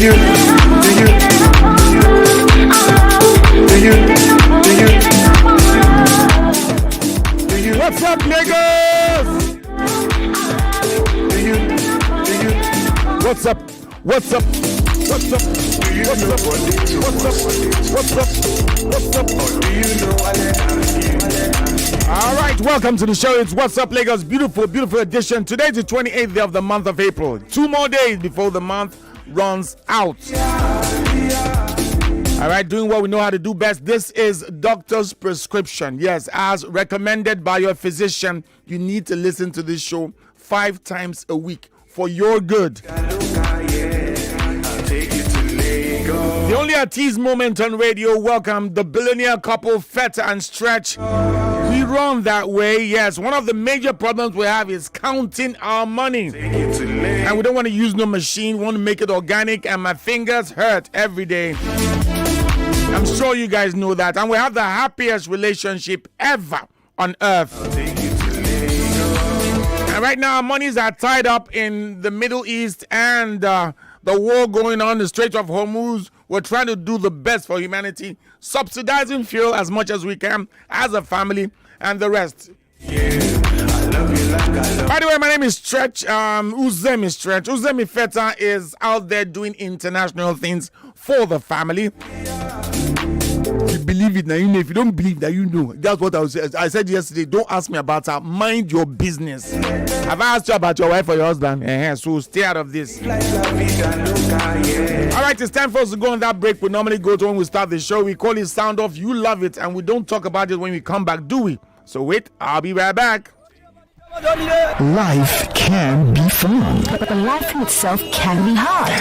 What's up, niggas? What's up? What's up? What's up? What's up? What's up? What's up? What's up? All right, welcome to the show. It's What's Up, Lagos. Beautiful, beautiful edition. Today's the 28th day of the month of April. 2 more days before the month runs out. All right, doing what we know how to do best. This is doctor's prescription. Yes, as recommended by your physician, you need to listen to this show 5 times a week for your good. The only artiste moment on radio. Welcome the billionaire couple Feta and Stretch. We run that way. Yes, one of the major problems we have is counting our money. And we don't want to use no machine. We want to make it organic, and my fingers hurt every day. I'm sure you guys know that. And we have the happiest relationship ever on earth. And right now, our monies are tied up in the Middle East and the war going on, the Strait of Hormuz. We're trying to do the best for humanity, subsidizing fuel as much as we can as a family and the rest. By the way, my name is Stretch. Uzemi Stretch. Uzemi Feta is out there doing international things for the family. If you believe it, now you know. If you don't believe that, you know. That's what I said yesterday. Don't ask me about her. Mind your business. Have I asked you about your wife or your husband? So stay out of this. All right, it's time for us to go on that break we normally go to when we start the show. We call it Sound Off. You love it, and we don't talk about it when we come back, do we? So wait, I'll be right back. Life can be fun, but life in itself can be hard.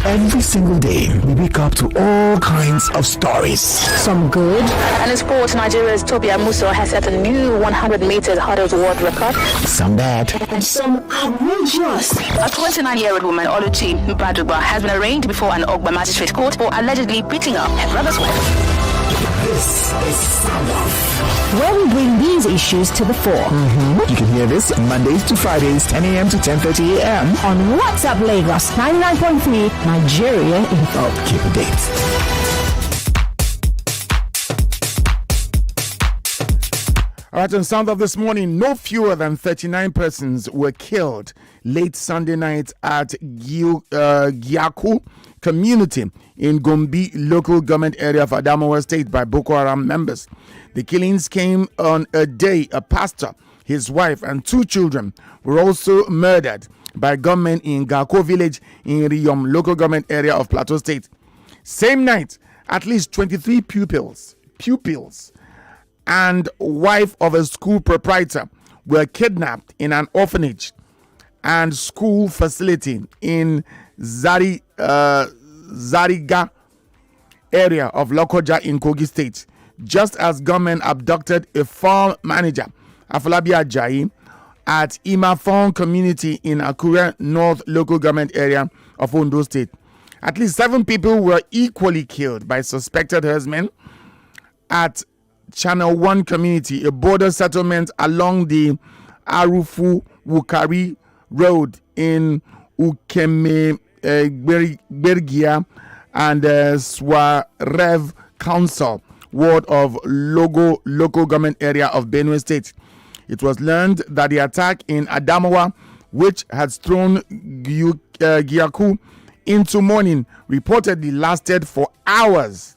Every single day, we wake up to all kinds of stories. Some good. And in sports, Nigeria's Tobia Muso has set a new 100 meters hurdles world record. Some bad. And some outrageous. A 29-year-old woman, Oluchi Baduba, has been arraigned before an Ogba magistrate court for allegedly beating up her brother's wife. This is Sound Off, where we bring these issues to the fore. You can hear this Mondays to Fridays, 10 a.m. to 10:30 a.m. on What's Up Lagos 99.3 Nigeria Info. Keep the date. All right, on Sound Off this morning, no fewer than 39 persons were killed late Sunday night at Giaku community in Gombe local government area of Adamawa State by Boko Haram members. The killings came on a day a pastor, his wife, and 2 children were also murdered by gunmen in Gako village in Riyom local government area of Plateau State. Same night, at least 23 pupils and wife of a school proprietor were kidnapped in an orphanage and school facility in Zariga area of Lokoja in Kogi State, just as government abducted a farm manager, Afolabi Ajayi, at Imafon community in Akure North local government area of Ondo State. At least 7 people were equally killed by suspected herdsmen at Channel 1 community, a border settlement along the Arufu Wukari Road in Ukeme Bergia and Swarev Council ward of Logo local government area of Benue State. It was learned that the attack in Adamawa, which had thrown Giaku into mourning, reportedly lasted for hours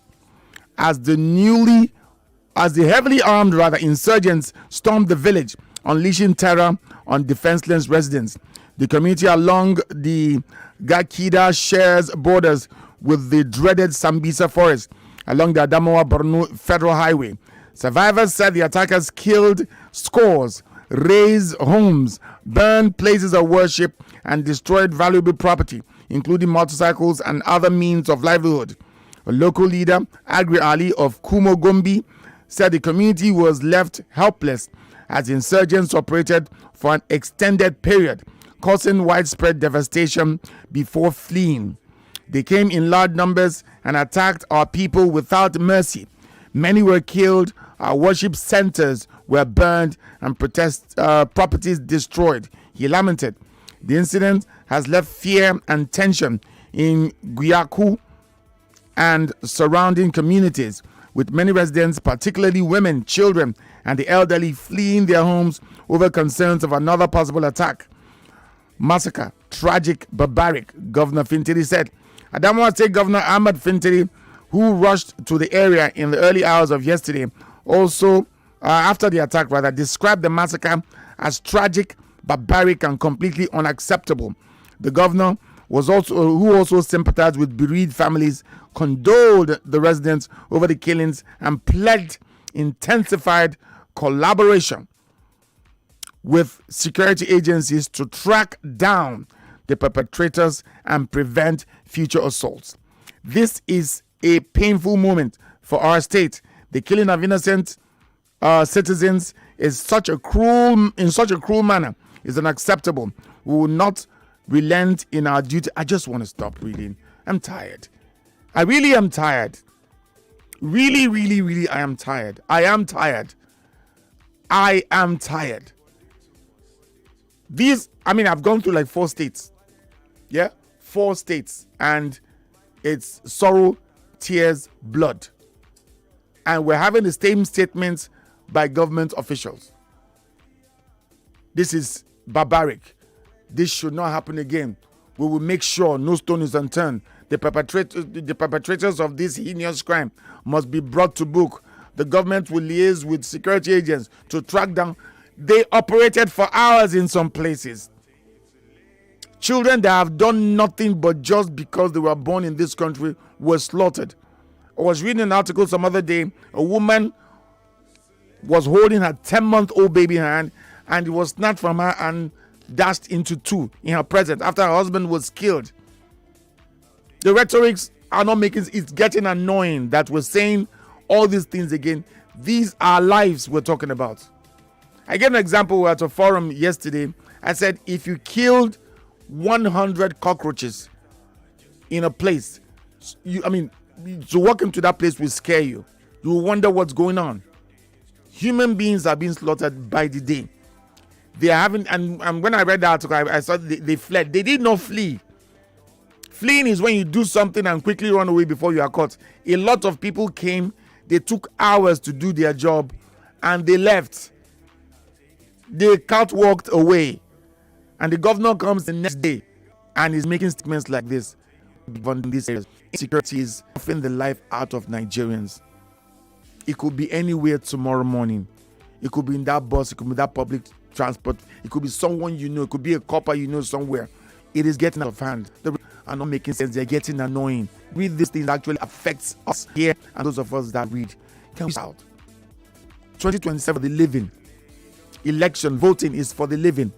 as the heavily armed insurgents stormed the village, unleashing terror on defenseless residents. The community along the Gakida shares borders with the dreaded Sambisa forest along the Adamawa-Borno Federal Highway. Survivors said the attackers killed scores, razed homes, burned places of worship, and destroyed valuable property, including motorcycles and other means of livelihood. A local leader, Agri Ali of Kumo Gombe, said the community was left helpless as insurgents operated for an extended period, causing widespread devastation before fleeing. They came in large numbers and attacked our people without mercy. Many were killed, our worship centers were burned, and properties destroyed, he lamented. The incident has left fear and tension in Guyaku and surrounding communities, with many residents, particularly women, children, and the elderly, fleeing their homes over concerns of another possible attack. Massacre, tragic, barbaric, Governor Fintiri said. Adamawa State Governor Ahmad Fintiri, who rushed to the area in the early hours of yesterday, also after the attack, described the massacre as tragic, barbaric, and completely unacceptable. The governor who also sympathized with bereaved families, condoled the residents over the killings and pledged intensified collaboration with security agencies to track down the perpetrators and prevent future assaults. This is a painful moment for our state. The killing of innocent citizens in such a cruel manner is unacceptable. We will not relent in our duty. I just want to stop reading. I'm tired. I really am tired. Really, really, really, I am tired. I am tired. I've gone through like 4 states. Yeah? 4 states. And it's sorrow, tears, blood. And we're having the same statements by government officials. This is barbaric. This should not happen again. We will make sure no stone is unturned. The perpetrators of this heinous crime must be brought to book. The government will liaise with security agents to track down. They operated for hours in some places. Children that have done nothing but just because they were born in this country were slaughtered. I was reading an article some other day. A woman was holding her 10-month-old baby in her hand, and it was snatched from her and dashed into 2 in her presence after her husband was killed. The rhetorics are not making it's getting annoying that we're saying all these things again. These are lives we're talking about. I gave an example. We were at a forum yesterday. I said if you killed 100 cockroaches in a place, to walk into that place will scare you. You will wonder what's going on. Human beings are being slaughtered by the day. They are having, and when I read the article, I saw they fled. They did not flee. Fleeing is when you do something and quickly run away before you are caught. A lot of people came, they took hours to do their job, and they left. They catwalked away. And the governor comes the next day and is making statements like this. In these areas, insecurity is often the life out of Nigerians. It could be anywhere tomorrow morning. It could be in that bus, it could be that public transport, it could be someone you know, it could be a copper you know somewhere. It is getting out of hand. They are not making sense, they're getting annoying. Read these things actually affects us here and those of us that read. Can we shout? 2027 the living. Election voting is for the living.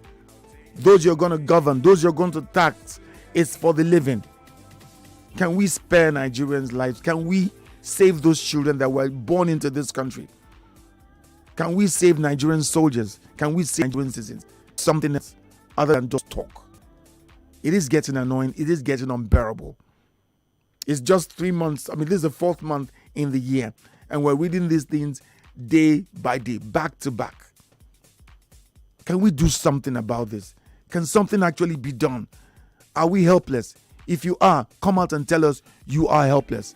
Those you're going to govern, those you're going to tax, it's for the living. Can we spare Nigerians' lives? Can we save those children that were born into this country? Can we save Nigerian soldiers? Can we save Nigerian citizens? Something else other than just talk. It is getting annoying. It is getting unbearable. It's just 3 months. This is the 4th month in the year. And we're reading these things day by day, back to back. Can we do something about this? Can something actually be done? Are we helpless? If you are, come out and tell us you are helpless.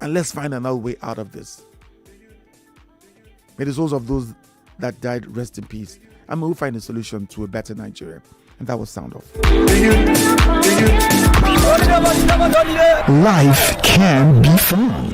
And let's find another way out of this. May the souls of those that died rest in peace. And we'll find a solution to a better Nigeria. And that was Sound Off. Life can be fun.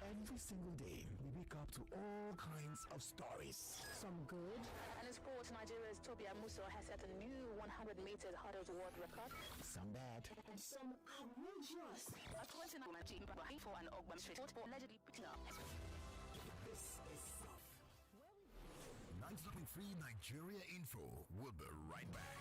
Every single day, we wake up to all kinds of stories. Some good. And in sports, Nigeria's Tobias Musa has set a new 100-meter hurdles world record. Some bad. And some outrageous. A 29-woman team for an Ogbam Street for allegedly picking up. This is Soft. 90.3 Nigeria Info. We'll be right back.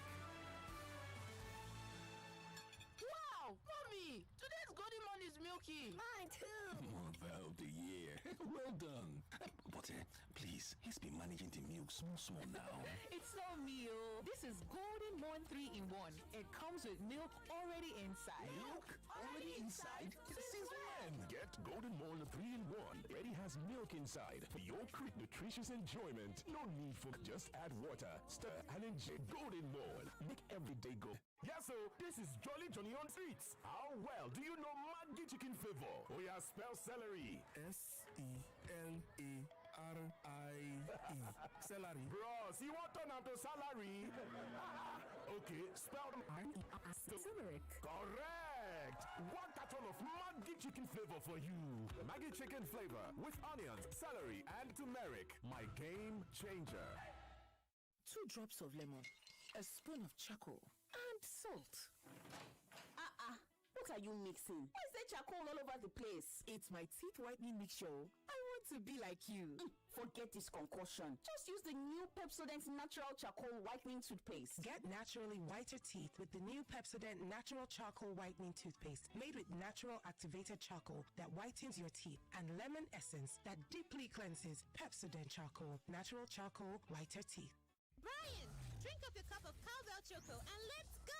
Wow, mommy, today's golden morning is milky. Mine too. Mother of the year. Well done. But please, he's been managing the milk small now. It's not meal. This is Golden Morn 3-in-1. It comes with milk already inside. Milk already inside? Since when? And get Golden Morn 3-in-1. Already has milk inside for your quick nutritious enjoyment. No need for just add water, stir, and enjoy Golden Morn. Make every day go. Yes, so this is Jolly Johnny on Streets. How well do you know Maggi chicken flavor? Oh yeah, spell celery. Celery. Celery. Bros, you want to turn to salary? Okay, spell them. Turmeric. Correct. 1 carton of Maggi chicken flavor for you. Maggi chicken flavor with onions, celery, and turmeric. My game changer. 2 drops of lemon, a spoon of charcoal, and salt. What are you mixing? Why is there charcoal all over the place? It's my teeth whitening mixture. I want to be like you. Forget this concoction. Just use the new Pepsodent Natural Charcoal Whitening Toothpaste. Get naturally whiter teeth with the new Pepsodent Natural Charcoal Whitening Toothpaste, made with natural activated charcoal that whitens your teeth and lemon essence that deeply cleanses. Pepsodent Charcoal, natural charcoal, whiter teeth. Brian, drink up your cup of cowbell choco and let's go!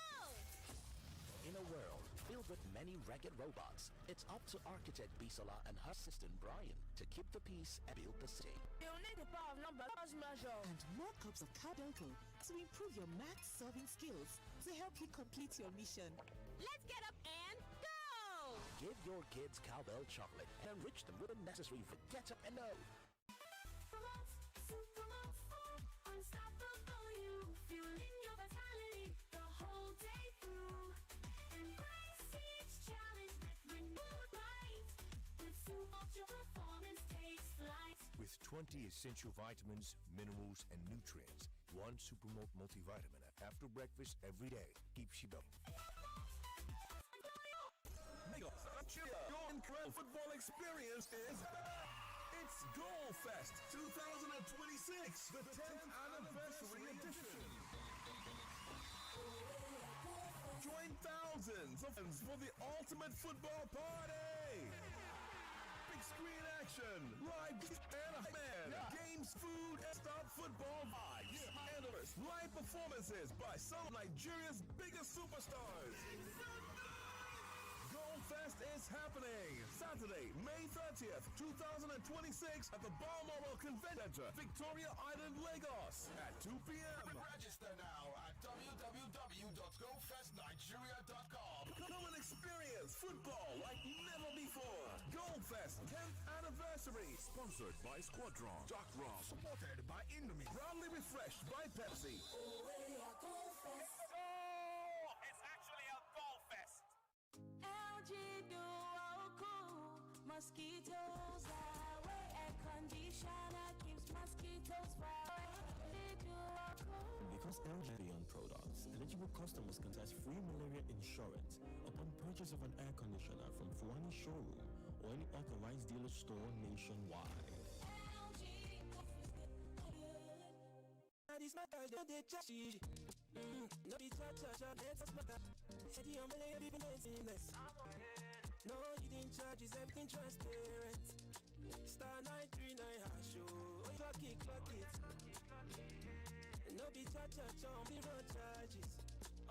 In a world filled with many ragged robots, it's up to architect Bisola and her assistant Brian to keep the peace and build the city. You'll need the power of numbers measure. And more cups of cowbell to improve your math solving skills to help you complete your mission. Let's get up and go! Give your kids cowbell chocolate and enrich them with the necessary for get up and know. Unstoppable you, fueling your vitality the whole day through. Embrace each challenge with renewed light. With Supermalt, your performance takes flight. With 20 essential vitamins, minerals, and nutrients, 1 Supermalt multivitamin after breakfast every day keeps you going. Your incredible football experience is it's Goal Fest 2026, the 10th anniversary edition. Join thousands of fans for the ultimate football party. Big screen action, live and games, food, and stop football vibes. Analysts, live performances by some of Nigeria's biggest superstars. Gold Fest is happening Saturday, May 30th, 2026 at the Balmoral Convention Center, Victoria Island, Lagos at 2 p.m. Register now at www.goldfestnigeria.com. Come and experience football like never before. Gold Fest 10th anniversary. Sponsored by Squadron, Dark Raw, supported by Indomie. Proudly refreshed by Pepsi. Oh, it's actually a Gold Fest. LG Duo Cool mosquitoes away. Air conditioner keeps mosquitoes far away. Because LG Beyond products, eligible customers can test free malaria insurance upon purchase of an air conditioner from Fuani showroom or any authorized dealer store nationwide. No be cha-cha-cha, let's matter. Heady on my people business. No hidden charges, everything transparent. Star 939 hash show. Clock it. No be cha-cha-cha, zero charges.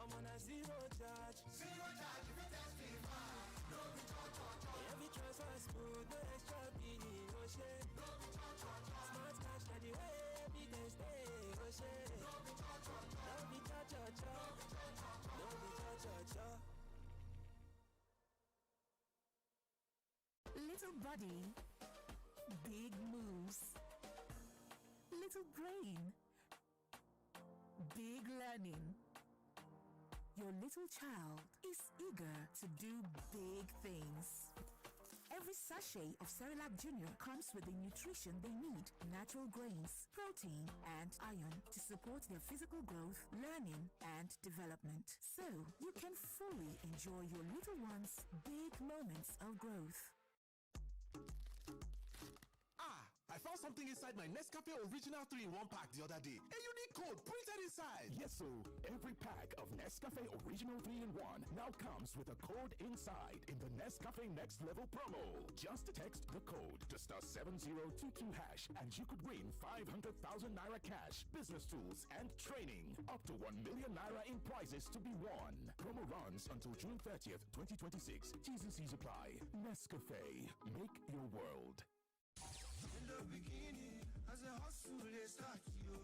I'm on a zero charge. Zero charge, if you testify. No be cha-cha-cha. Every transfer smooth, no extra billing, no shade. No be cha-cha-cha. Smart cash, that the way evidence stay, no shade. No be cha-cha-cha. No be cha-cha-cha. No be cha-cha-cha. Little body, big moves. Little brain, big learning. Your little child is eager to do big things. Every sachet of Cerelac Junior comes with the nutrition they need: natural grains, protein, and iron to support their physical growth, learning, and development. So you can fully enjoy your little one's big moments of growth. I found something inside my Nescafe Original 3-in-1 pack the other day. A unique code printed inside. Yes, so every pack of Nescafe Original 3-in-1 now comes with a code inside in the Nescafe Next Level promo. Just text the code to *7022# and you could win 500,000 naira cash, business tools, and training. Up to 1 million naira in prizes to be won. Promo runs until June 30th, 2026. T's and C's apply. Nescafe. Make your world. In the beginning, as a hustle, they start you.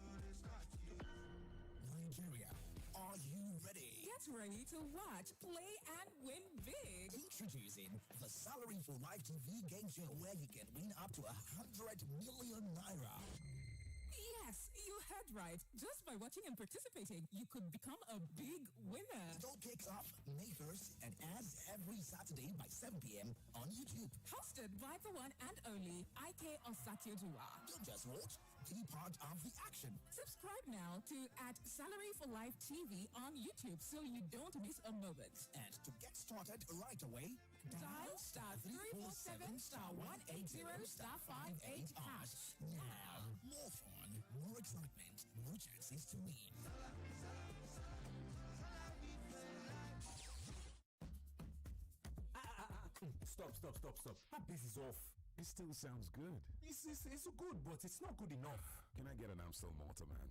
Nigeria, are you ready? Get ready to watch, play, and win big. Introducing the Salary for Life TV game show where you can win up to 100 million naira. Yes, you heard right. Just by watching and participating, you could become a big winner. Show kicks off May 1st and ends every Saturday by 7 p.m. on YouTube. Hosted by the one and only Ike Osakioduwa. Don't just watch, be part of the action. Subscribe now to @Salary for Life TV on YouTube so you don't miss a moment. And to get started right away, dial *347*180*58#. Now, more fun, more excitement, more chances to win. Stop. This is off. It still sounds good. It's good, but it's not good enough. Can I get an Amstel Malta, man?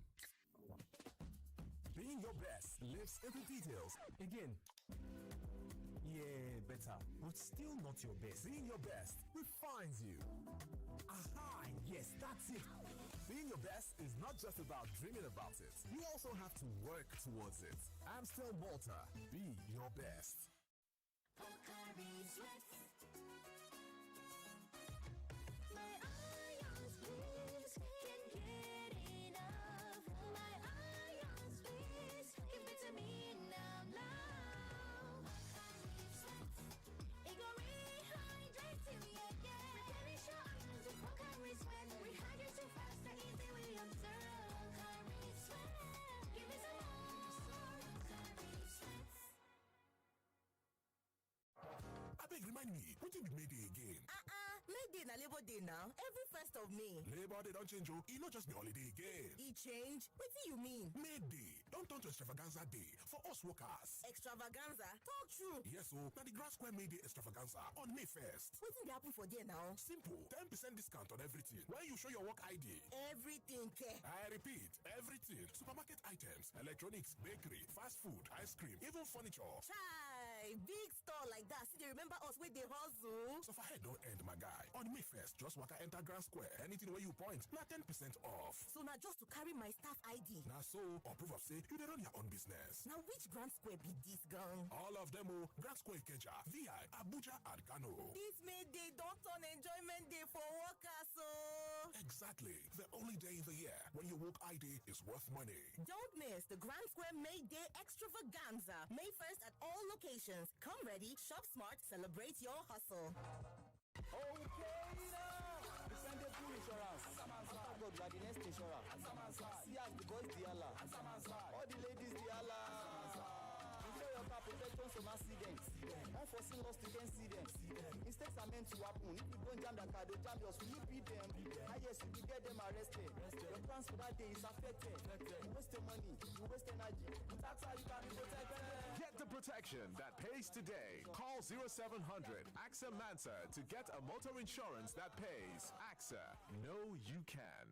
Being your best lives in the details. Again. Yeah, better. But still not your best. Being your best refines you. Aha! Yes, that's it. Being your best is not just about dreaming about it. You also have to work towards it. Amstel Malta. Be your best. Remind me, what did we make it again? Mayday na Labor Day now. Every 1st of May. Labor Day don't change, it not just be holiday again. It change? What do you mean? Mayday don't turn to extravaganza day for us workers. Extravaganza? Talk true. Yes, so now the Grass Square Mayday extravaganza on May 1st. What did happen for there now? Simple, 10% discount on everything when you show your work ID. Everything, care. I repeat, everything. Supermarket items, electronics, bakery, fast food, ice cream, even furniture. Chai, big store like that. See, they remember us with the hustle. So for head don't end, my guy. On May 1st, just waka enter Grand Square. Anything where you point, now 10% off. So now just to carry my staff ID. Now so, or proof of say, you dey run your own business. Now which Grand Square be this gang? All of them, Grand Square Ikeja, VI, Abuja, and Kano. This May Day don't turn enjoyment day for workers, so. Exactly. The only day in the year when your work ID is worth money. Don't miss the Grand Square May Day Extravaganza. May 1st at all locations. Come ready, shop smart, celebrate your hustle. Okay, now. Dependable insurance. After God, we are the next insurer. See as the boys, the Allah. All the ladies, the Allah. Insure your car protection from accidents. Unforeseen loss, you can see them. Mistakes are meant to happen. If you don't jam the car, they jam yours. You beat them. Ah, yes, you will get them arrested. Your plans for that day is affected. You waste your money. You waste energy. That's how you can be protected. Get the protection that pays today. Call 0700 AXA Mansa to get a motor insurance that pays. AXA, know you can.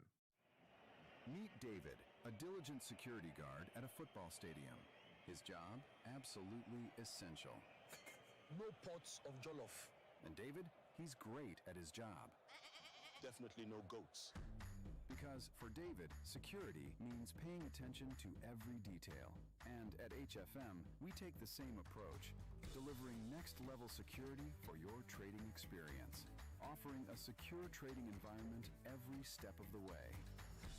Meet David, a diligent security guard at a football stadium. His job, absolutely essential. No pots of jollof. And David, he's great at his job. Definitely no goats. Because for David, security means paying attention to every detail. And at HFM, we take the same approach, delivering next-level security for your trading experience, offering a secure trading environment every step of the way.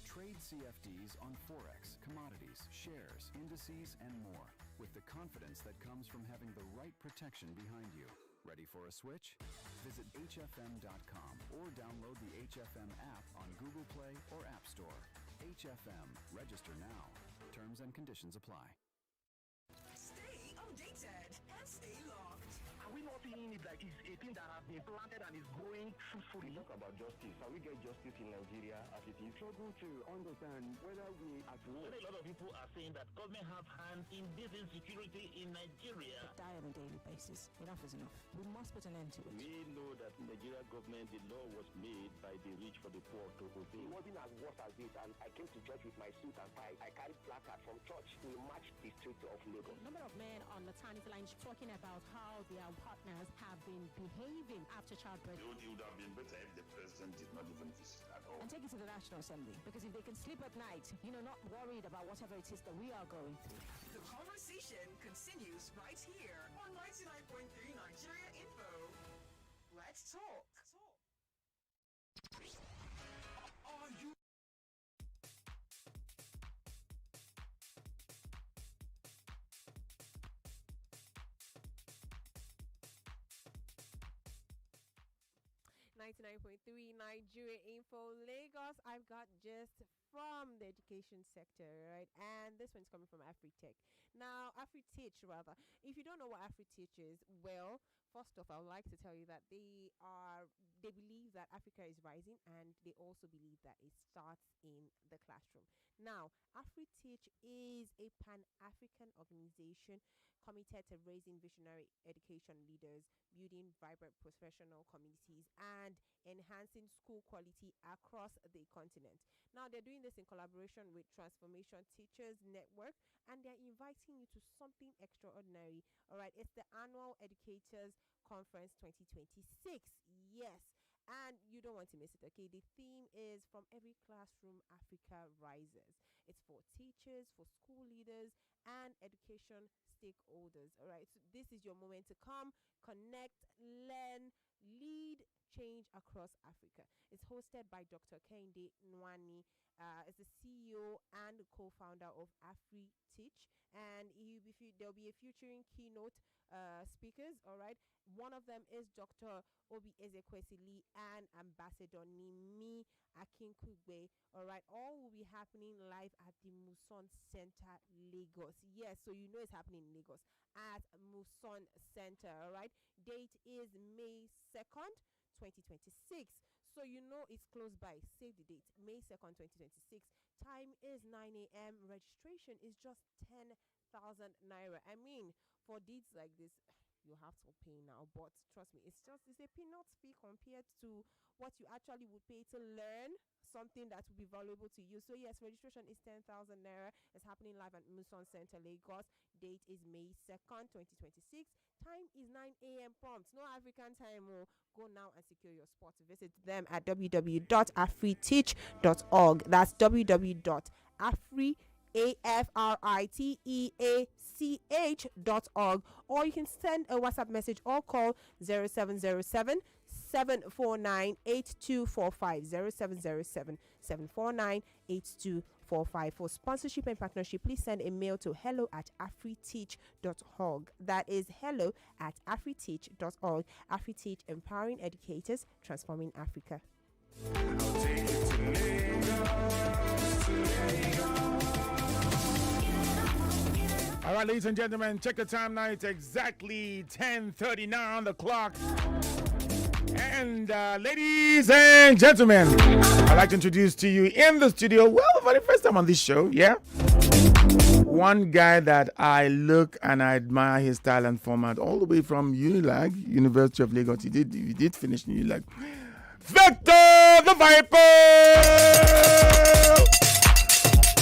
Trade CFDs on Forex, commodities, shares, indices, and more, with the confidence that comes from having the right protection behind you. Ready for a switch? Visit hfm.com or download the HFM app on Google Play or App Store. HFM. Register now. Terms and conditions apply. Stay updated and stay locked. Are we not seeing it like it's a thing that has been planted and is growing fruitfully. Talk about justice. Can we get justice in Nigeria as it is? Struggle to understand whether we at war. A lot of people are saying that government have hands in this insecurity in Nigeria. Die on a daily basis. Enough is enough. We must put an end to it. We know that Nigeria government, the law was made by the rich for the poor to obey. It wasn't as worse as this, and I came to church with my suit and tie. I carried placard from church to match the streets of Lagos. Number of men on maternity line talking about how their partners have been behaving after childbirth. It would have been better if the president did not even visit at all. And take it to the National Assembly, because if they can sleep at night, not worried about whatever it is that we are going through. The conversation continues right here on 99.3 Nigeria Info. Let's talk. Are you 99.3 Nigeria Info Lagos. I've got just from the education sector, right? And this one's coming from AfriTech. Now, AfriTeach, rather. If you don't know what AfriTeach is, well, first off, I would like to tell you that they believe that Africa is rising, and they also believe that it starts in the classroom. Now, AfriTeach is a Pan-African organization committed to raising visionary education leaders, building vibrant professional communities, and enhancing school quality across the continent. Now, they're doing this in collaboration with Transformation Teachers Network, and they're inviting you to something extraordinary. All right, it's the annual Educators Conference 2026. Yes. And you don't want to miss it, okay? The theme is From Every Classroom, Africa Rises. It's for teachers, for school leaders, and education stakeholders, all right? So this is your moment to come, connect, learn, lead change across Africa. It's hosted by Dr. Kehinde Nwani, is the CEO and co-founder of AfriTeach, and there'll be a featuring keynote speakers, all right? One of them is Dr. Obi Ezekwesili and Ambassador Nimi Akinkugbe, all right? All will be happening live at the Muson Center, Lagos. Yes, so you know it's happening in Lagos at Muson Center, all right? Date is May 2nd, 2026. So you know it's close by. Save the date, May 2nd, 2026. Time is 9 a.m. Registration is just 10,000 naira. I mean, for deeds like this, you have to pay now, but trust me, it's a peanut fee compared to what you actually would pay to learn something that will be valuable to you. So yes, registration is 10,000 naira. It's happening live at Muson Center, Lagos. Date is May 2nd, 2026. Time is 9 a.m. prompt. No African time. Go now and secure your spot. Visit them at www.afriteach.org. That's www.afriteach.org, or you can send a WhatsApp message or call 0707 749 8245 0707 749 8245. For sponsorship and partnership, please send a mail to hello@afriteach.org. That is hello@afriteach.org. AfriTeach, empowering educators, transforming Africa. All right, ladies and gentlemen, check the time now. It's exactly 10:39 on the clock. And ladies and gentlemen, I'd like to introduce to you in the studio, well, for the first time on this show, yeah, one guy that I look and I admire his style and format all the way from Unilag, University of Lagos. He did finish Unilag. Vector the Viper!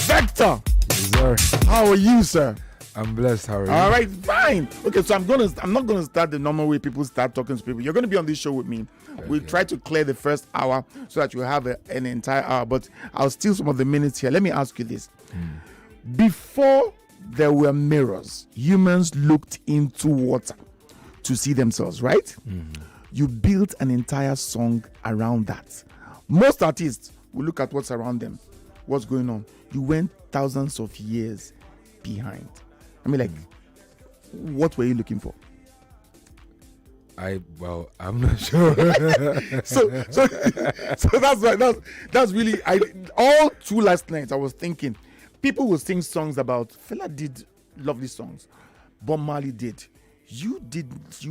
Vector! Yes, sir. How are you, sir? I'm blessed. How are you? All right, fine. Okay, so I'm not gonna start the normal way people start talking to people. You're gonna be on this show with me. Okay. We'll try to clear the first hour so that you have an entire hour. But I'll steal some of the minutes here. Let me ask you this: before there were mirrors, humans looked into water to see themselves, right? You built an entire song around that. Most artists will look at what's around them, what's going on. You went thousands of years behind. I mean, like, what were you looking for? I'm not sure. so that's why that's really all through last night I was thinking people will sing songs about Fela did lovely songs, Bob Marley did. You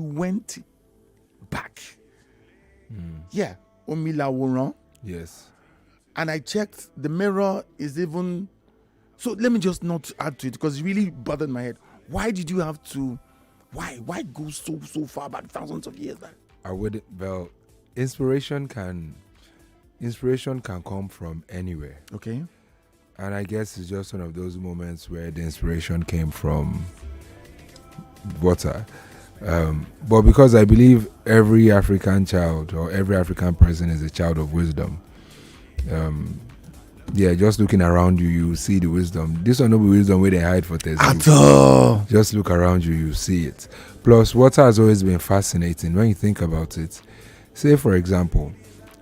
went back. Yeah, Omilaworan. Yes. And I checked, the mirror is even. So let me just not add to it because it really bothered my head. Why did you have to? Why go so far back, thousands of years back? I would. Well, inspiration can come from anywhere. Okay. And I guess it's just one of those moments where the inspiration came from water. But because I believe every African child or every African person is a child of wisdom. Just looking around you, you see the wisdom. This one no be wisdom where they hide for test. At all. Just look around you, you see it. Plus, water has always been fascinating when you think about it. Say, for example,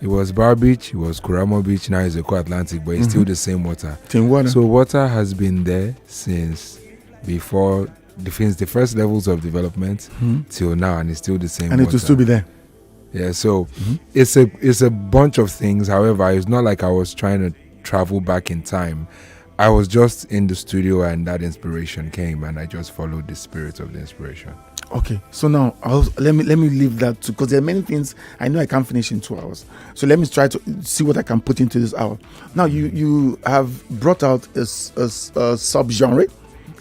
it was Bar Beach, it was Kuramo Beach, now it's Eko Atlantic, but it's still the same water. Same water. So water has been there since before the first levels of development till now, and it's still the same And water. it will still be there. Yeah, so it's a bunch of things. However, it's not like I was trying to travel back in time. I was just in the studio and that inspiration came, and I just followed the spirit of the inspiration. Okay, so now let me leave that too, because there are many things I know I can't finish in 2 hours. So let me try to see what I can put into this hour. Now you have brought out a subgenre.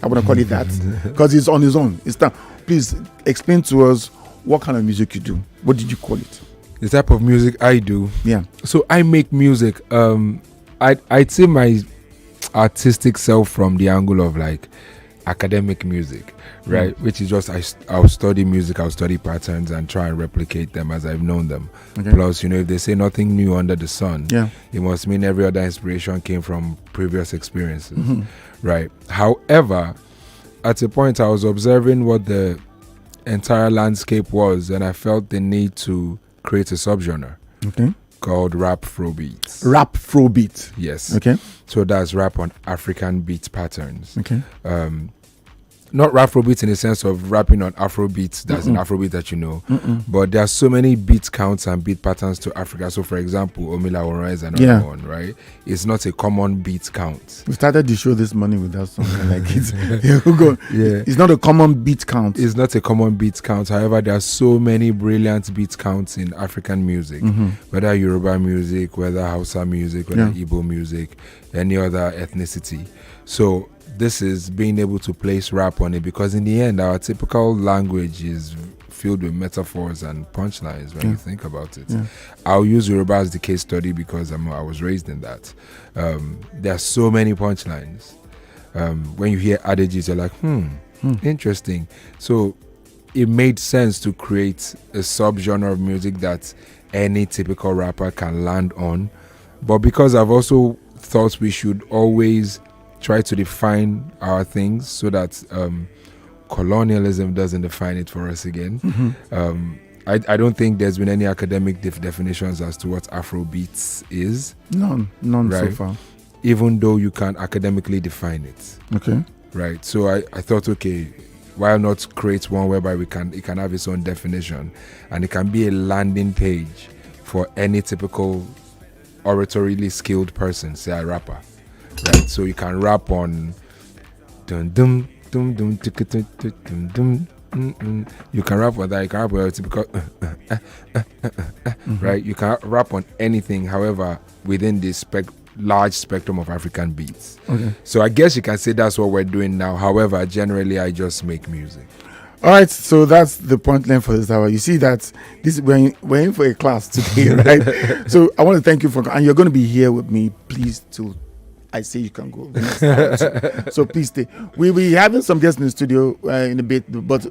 I want to call it that because it's on its own. It's time. Please explain to us what kind of music you do. What did you call it? The type of music I do. Yeah. So I make music. I'd say my artistic self from the angle of like academic music, right? Which is just I'll study music, I'll study patterns and try and replicate them as I've known them. Okay. Plus, if they say nothing new under the sun, yeah, it must mean every other inspiration came from previous experiences, right? However, at a point I was observing what the entire landscape was, and I felt the need to create a subgenre. Okay. Called rap afrobeats. Rap afrobeat. Yes. Okay. So that's rap on African beat patterns. Okay. Not rap afrobeats in the sense of rapping on Afrobeats. That's an Afrobeat that you know. But there are so many beat counts and beat patterns to Africa. So, for example, Omila Ora is another one, right? It's not a common beat count. We started the show this morning with that song. Like it's not a common beat count. It's not a common beat count. However, there are so many brilliant beat counts in African music, whether Yoruba music, whether Hausa music, whether Igbo music, any other ethnicity. So this is being able to place rap on it, because in the end our typical language is filled with metaphors and punchlines when you think about it. I'll use Yoruba as the case study because I was raised in that. There are so many punchlines. When you hear adages, you're like, interesting. So it made sense to create a subgenre of music that any typical rapper can land on. But because I've also thought we should always try to define our things so that colonialism doesn't define it for us again. I don't think there's been any academic definitions as to what Afrobeats is. None right? so far. Even though you can academically define it. Okay. Right. So I thought, okay, why not create one whereby it can have its own definition, and it can be a landing page for any typical oratorily skilled person, say a rapper. Right, so you can rap on dum dum dum dum dum dum. You can rap on that. You can rap on a typical right. You can rap on anything, however, within the large spectrum of African beats. Okay. So I guess you can say that's what we're doing now. However, generally, I just make music. All right, so that's the point line for this hour. You see that we're in for a class today, right? So I want to thank you and you're going to be here with me, please, till I say you can go the next hour. So please stay. We'll be having some guests in the studio in a bit, but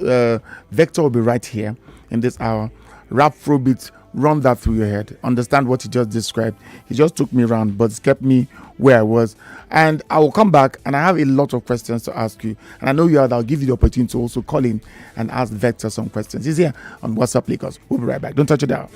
Vector will be right here in this hour. Rap Afrobeat, run that through your head. Understand what he just described. He just took me around, but it's kept me where I was. And I will come back, and I have a lot of questions to ask you. And I know you are. I'll give you the opportunity to also call in and ask Vector some questions. He's here on WhatsApp Lagos. We'll be right back. Don't touch it down.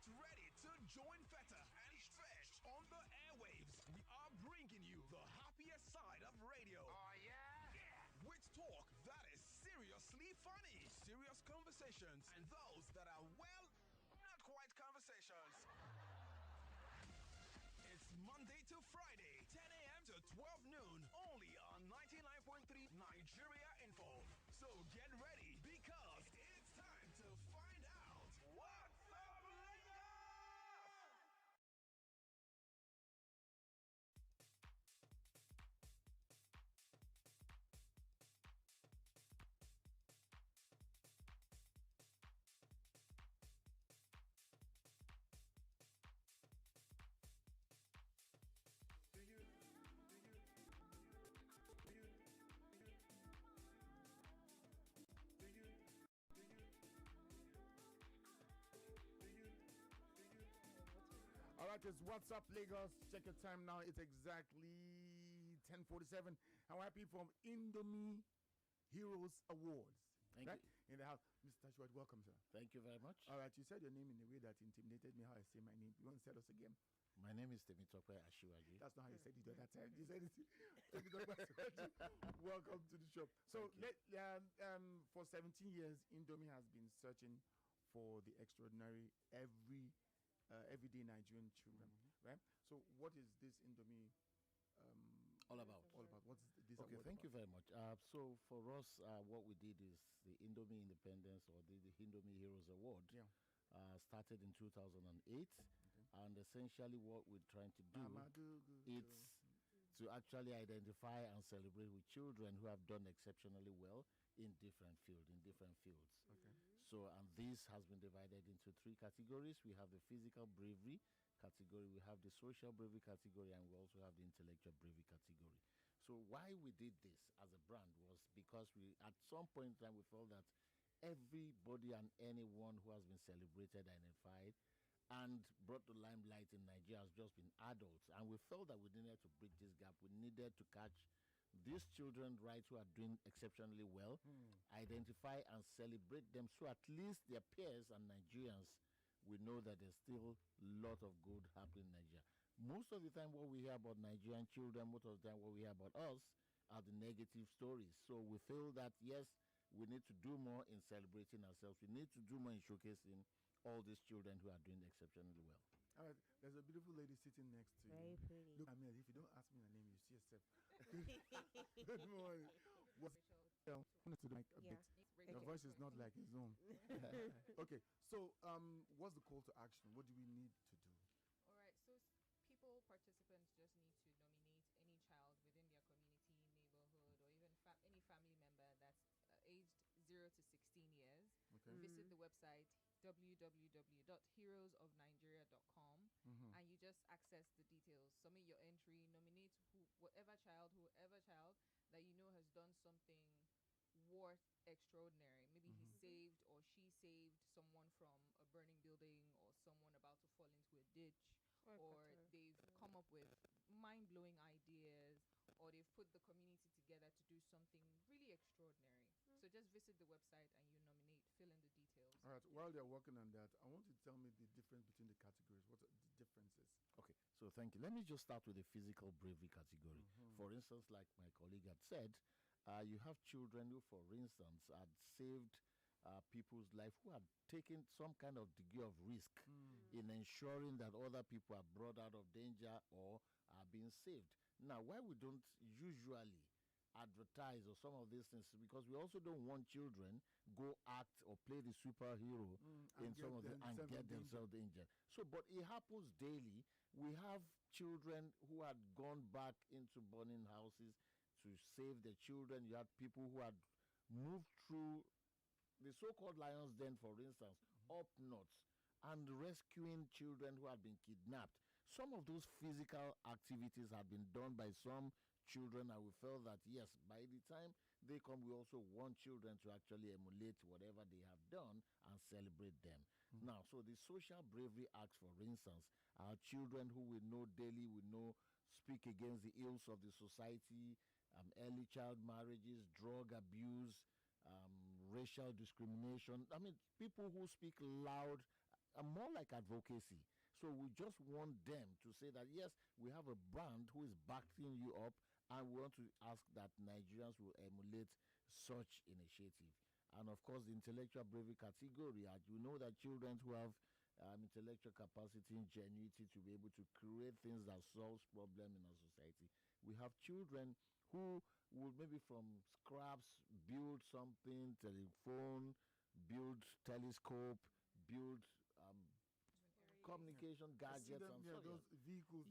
Get ready to join Feta and stretch on the airwaves. We are bringing you the happiest side of radio. Oh, yeah? With talk that is seriously funny, serious conversations, and those that are, well, not quite conversations. It's Monday to Friday, 10 a.m. to 12 noon, only on 99.3 Nigeria Info. So get ready, because it's time to find out what's up, Lagos! All right, it's What's Up Lagos. Check your time now. It's exactly 10:47. And we're happy from Indomie Heroes Awards. Thank you. In the house. Mr. Ashwad, welcome, sir. Thank you very much. All right, you said your name in a way that intimidated me how I say my name. You want to tell us again? My name is Temitope Ashiwaji. That's not how you said it the other time. You said it. Temitope Ashiwaji. Welcome to the show. So, for 17 years, Indomie has been searching for the extraordinary everyday Nigerian children, right? So, what is this Indomie all about? All about. What's this? Okay, thank you very much. So for us, what we did is the Indomie Independence or the Indomie Heroes Award. Yeah. Started in 2008, and essentially what we're trying to do is to actually identify and celebrate with children who have done exceptionally well in different fields. Okay. So, and this has been divided into three categories. We have the physical bravery category, we have the social bravery category, and we also have the intellectual bravery category. So why we did this as a brand was because we, at some point in time, we felt that everybody and anyone who has been celebrated, identified, and brought to limelight in Nigeria has just been adults. And we felt that we needed to bridge this gap. We needed to catch these children right who are doing exceptionally well, identify and celebrate them so at least their peers and Nigerians will know that there's still a lot of good happening in Nigeria. Most of the time what we hear about Nigerian children, most of the time what we hear about us are the negative stories. So we feel that yes, we need to do more in celebrating ourselves. We need to do more in showcasing all these children who are doing exceptionally well. All right, there's a beautiful lady sitting next to Very you. pretty. Look at me, if you don't ask me her name, you see yourself. Good morning. To the mic a bit. Your voice is not like his own. Okay, so what's the call to action? What do we need to do? All right, so participants just need to nominate any child within their community, neighborhood, or even any family member that's aged 0 to 16 years. Okay. Visit the website www.heroesofnigeria.com and you just access the details. Submit your entry, nominate whoever child that you know has done something worth extraordinary. Maybe he saved or she saved someone from a burning building, or someone about to fall into a ditch, or they've come up with mind-blowing ideas, or they've put the community together to do something really extraordinary. So just visit the website and you nominate, fill in the details. All right, while they're working on that, I want you to tell me the difference between the categories. What are the differences? Okay, so thank you. Let me just start with the physical bravery category. For instance, like my colleague had said, you have children who, for instance, had saved people's life, who had taken some kind of degree of risk in ensuring that other people are brought out of danger or are being saved. Now, why we don't usually advertise or some of these things, because we also don't want children go act or play the superhero in some of the and get themselves injured. So, but it happens daily. We have children who had gone back into burning houses to save their children. You had people who had moved through the so-called Lion's Den, for instance, up north, and rescuing children who had been kidnapped. Some of those physical activities have been done by some children, and we felt that, yes, by the time they come, we also want children to actually emulate whatever they have done and celebrate them. Now, so the social bravery acts, for instance, are children who we know daily, we know speak against the ills of the society, early child marriages, drug abuse, racial discrimination. I mean, people who speak loud more like advocacy. So we just want them to say that yes, we have a brand who is backing you up, and we want to ask that Nigerians will emulate such initiative. And of course, the intellectual bravery category, you know that children who have intellectual capacity, ingenuity to be able to create things that solves problem in our society. We have children who would maybe from scraps build something, telephone, build telescope, build communication gadgets and so those vehicles.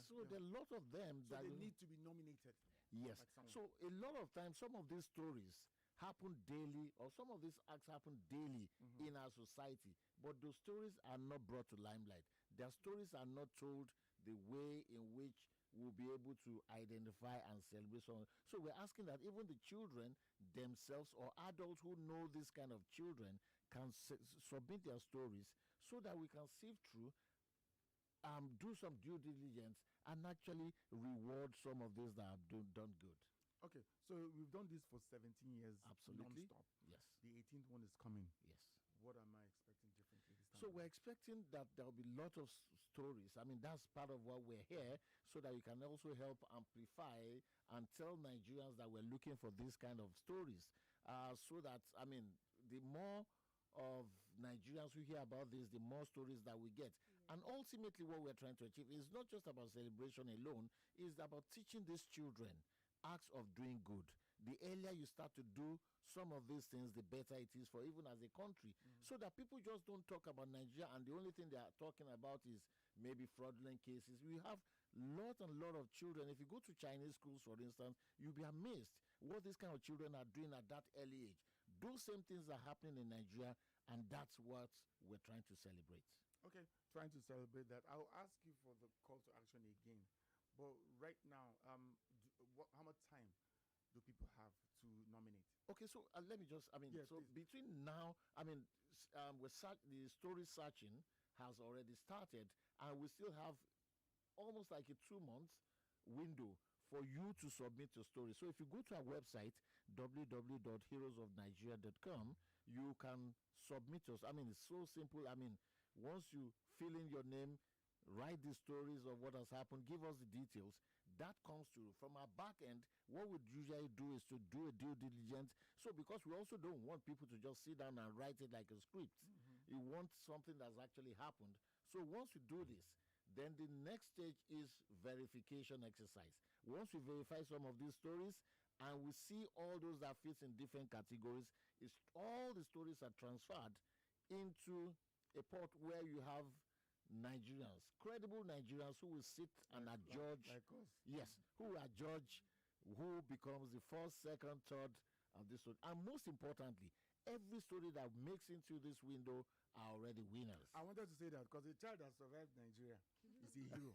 So there are a lot of them so that they need to be nominated. Yes. Like So a lot of times, some of these stories happen daily, or some of these acts happen daily in our society, but those stories are not brought to limelight. Their stories are not told the way in which we'll be able to identify and celebrate someone. So we're asking that even the children themselves or adults who know this kind of children can submit their stories so that we can sift through, do some due diligence, and actually reward some of these that have done good. Okay, so we've done this for 17 years. Absolutely. Non-stop. Yes. The 18th one is coming. Yes. What am I expecting differently this time? So we're expecting that there'll be a lot of stories. I mean, that's part of why we're here, so that you can also help amplify and tell Nigerians that we're looking for this kind of stories. So that, I mean, the more of Nigerians who hear about this, the more stories that we get. And ultimately what we're trying to achieve is not just about celebration alone, it's about teaching these children acts of doing good. The earlier you start to do some of these things, the better it is for even as a country. So that people just don't talk about Nigeria and the only thing they are talking about is maybe fraudulent cases. We have lot and lot of children. If you go to Chinese schools, for instance, you'll be amazed what these kind of children are doing at that early age. Those same things are happening in Nigeria, and that's what we're trying to celebrate. Okay, trying to celebrate that. I'll ask you for the call to action again. But right now, how much time do people have to nominate? Okay, so let me just, Yes, so please. between now, the story searching has already started, and we still have almost like a 2 months window for you to submit your story. So if you go to our website, www.heroesofnigeria.com, you can submit yours. It's so simple. Once you fill in your name, write the stories of what has happened, give us the details. That comes to from our back end. What we usually do is to do a due diligence. So because we also don't want people to just sit down and write it like a script. You want something that's actually happened. So once we do this, then the next stage is verification exercise. Once we verify some of these stories and we see all those that fits in different categories, all the stories are transferred into a pot where you have Nigerians, credible Nigerians who will sit and adjudge. Like us. Yes, who will adjudge who becomes the first, second, third, and this one. And most importantly, every story that makes into this window are already winners. I wanted to say that because a child that survived Nigeria is a hero.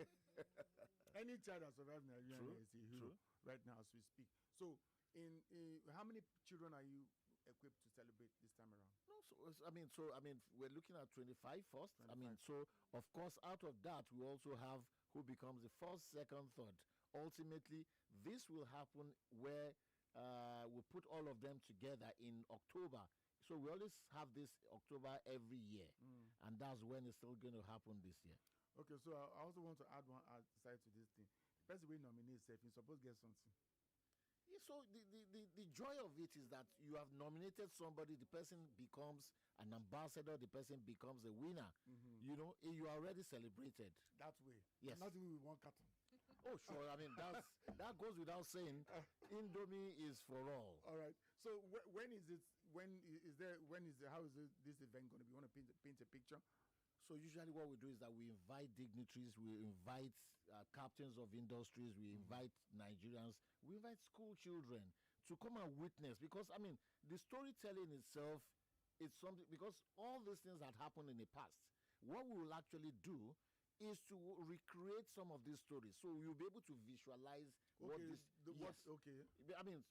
Any child that survived Nigeria is a hero right now as we speak. So, in how many children are you equipped to celebrate this time around? No, we're looking at 25 first. 25. So of course, out of that, we also have who becomes the first, second, third. Ultimately, this will happen where we put all of them together in October. So we always have this October every year, and that's when it's still going to happen this year. Okay, so I also want to add one side to this thing. The person we nominate self, you're supposed to get something. Yeah, so the joy of it is that you have nominated somebody, the person becomes an ambassador, the person becomes a winner. You are already celebrated. That way. Yes. Not even with one carton. Oh, sure. That goes without saying. Indomie is for all. All right. So when is it? How is this event going to be? You want to paint a picture? So usually what we do is that we invite dignitaries, we invite captains of industries, we invite Nigerians, we invite school children to come and witness. Because, the storytelling itself is something, because all these things that happened in the past, what we will actually do is to recreate some of these stories. So you'll be able to visualize what this... Okay.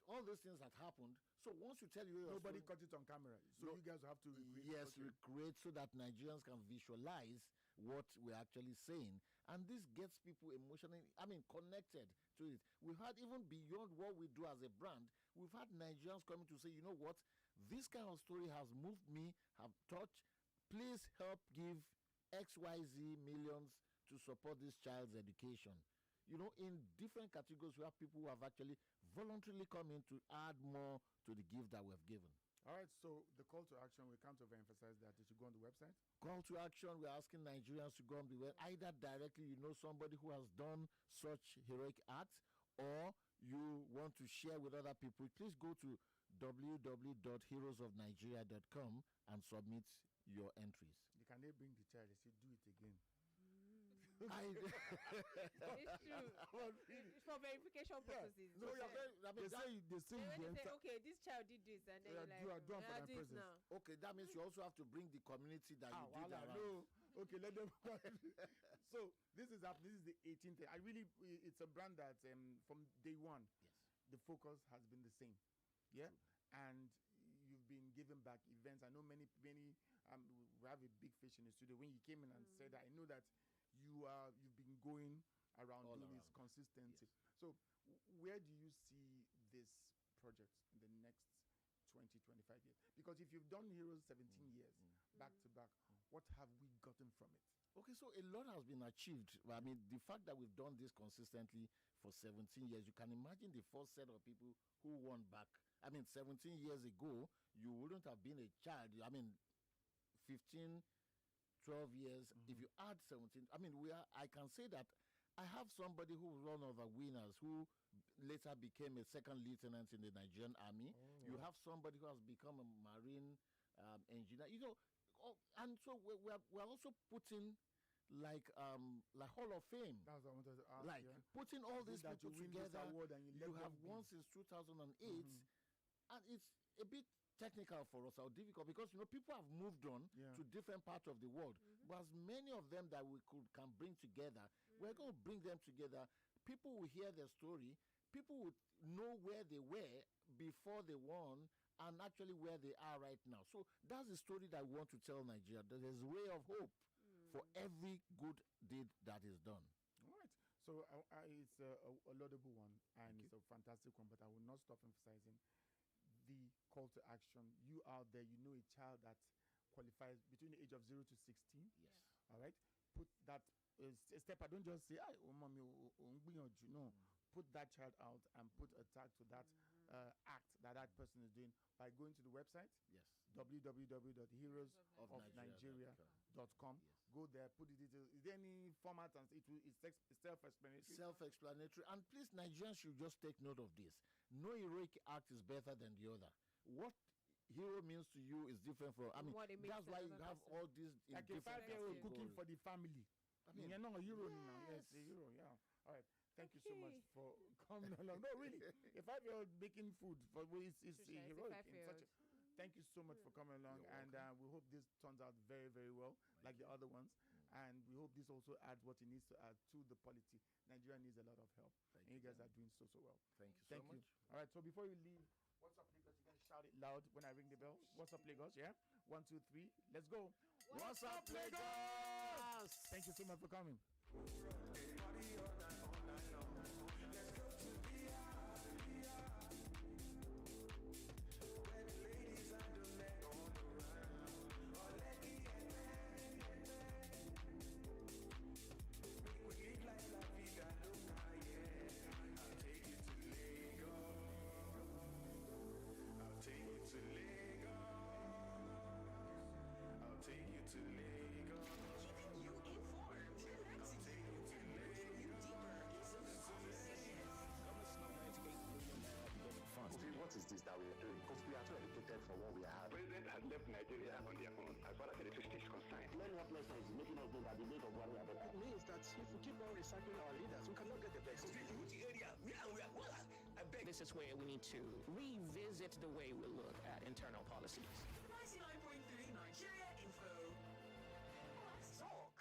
All these things that happened. So once you tell you... Nobody caught it on camera. So you guys have to recreate. Yes, recreate so that Nigerians can visualize what we're actually saying. And this gets people emotionally, connected to it. We've had, even beyond what we do as a brand, we've had Nigerians coming to say, you know what, this kind of story has moved me, have touched please help give XYZ millions to support this child's education. You know, in different categories, we have people who have actually voluntarily come in to add more to the gift that we have given. All right, so the call to action, we can't overemphasize that. They should go on the website. Call to action, we're asking Nigerians to go on the web. Either directly, you know somebody who has done such heroic acts, or you want to share with other people. Please go to www.heroesofnigeria.com and submit your entries. They can they bring the child? They say, do it again. It's true. It's for verification purposes. No, they say when they say, okay, this child did this, and then you're like, do it for my do it presence. now. Okay, that means you also have to bring the community that you did around. No. Okay, let them. So this is the 18th. It's a brand that from day one, yes, the focus has been the same. Yeah, and you've been giving back events. I know many. We have a big fish in the studio. When you came in and said that, I know that you've been going around All doing around. this consistency. Yes. So where do you see this project in the next 20, 25 years? Because if you've done Heroes 17 years back to back, what have we gotten from it? Okay, so a lot has been achieved. I mean, the fact that we've done this consistently for 17 years, you can imagine the first set of people who won back. I mean, 17 years ago, you wouldn't have been a child. I mean, 15, 12 years. If you add 17, I mean, I can say that I have somebody who was one of the winners who later became a second lieutenant in the Nigerian army. You have somebody who has become a marine engineer. You know, and so we're also putting like Hall of Fame. That's what I wanted to ask. Like putting all these people together. You have won since 2008, and it's a bit technical for us or difficult because people have moved on to different parts of the world. But as many of them that we can bring together, we're going to bring them together. People will hear their story. People will know where they were before they won and actually where they are right now. So that's the story that we want to tell Nigeria. That there's a way of hope for every good deed that is done. All right. So it's a laudable one, and it's a fantastic one, but I will not stop emphasizing the call to action. You out there, you know a child that qualifies between the age of 0 to 16. Yes. All right. Put that step. I don't just say, oh, mommy, no. Put that child out and put a tag to that act that person is doing by going to the website. Yes. www.heroesofnigeria.com. Go there, put the details. Is there any format? And it's self-explanatory. Self-explanatory. And please, Nigerians should just take note of this. No heroic act is better than the other. What hero means to you is different from. I mean, that's why you have all these. Like a 5-year-old cooking for the family. I mean, you're not a hero now. Yes, a hero. Yeah. All right. Thank you so much for coming along. No, really, a 5-year-old making food for it's heroic. Thank you so much for coming along, and we hope this turns out very, very well, like the other ones. And we hope this also adds what it needs to add to the polity. Nigeria needs a lot of help, and you guys are doing so well. Thank you so much. All right, so before you leave, what's up, Lagos? You can shout it loud when I ring the bell. What's up, Lagos? Yeah, 1, 2, 3, let's go. What's up, Lagos? Thank you so much for coming. What is this that we are doing? Because we are too educated for what we have. The president has left Nigeria on their own as far as electricity is concerned. Learning what lesson is making us know that the date of what we have. It means that if we keep on recycling our leaders, we cannot get the best. Which area? We are well. I beg. This is where we need to revisit the way we look at internal policies. 99.3 Nigeria Info. Let's talk.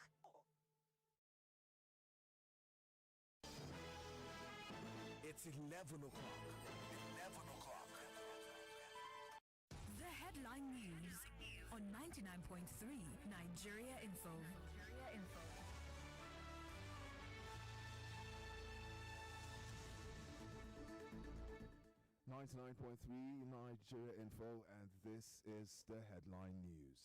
It's 11 o'clock. 11 o'clock. The headline news on 99.3 Nigeria Info. 99.3 Nigeria Info, and this is the headline news.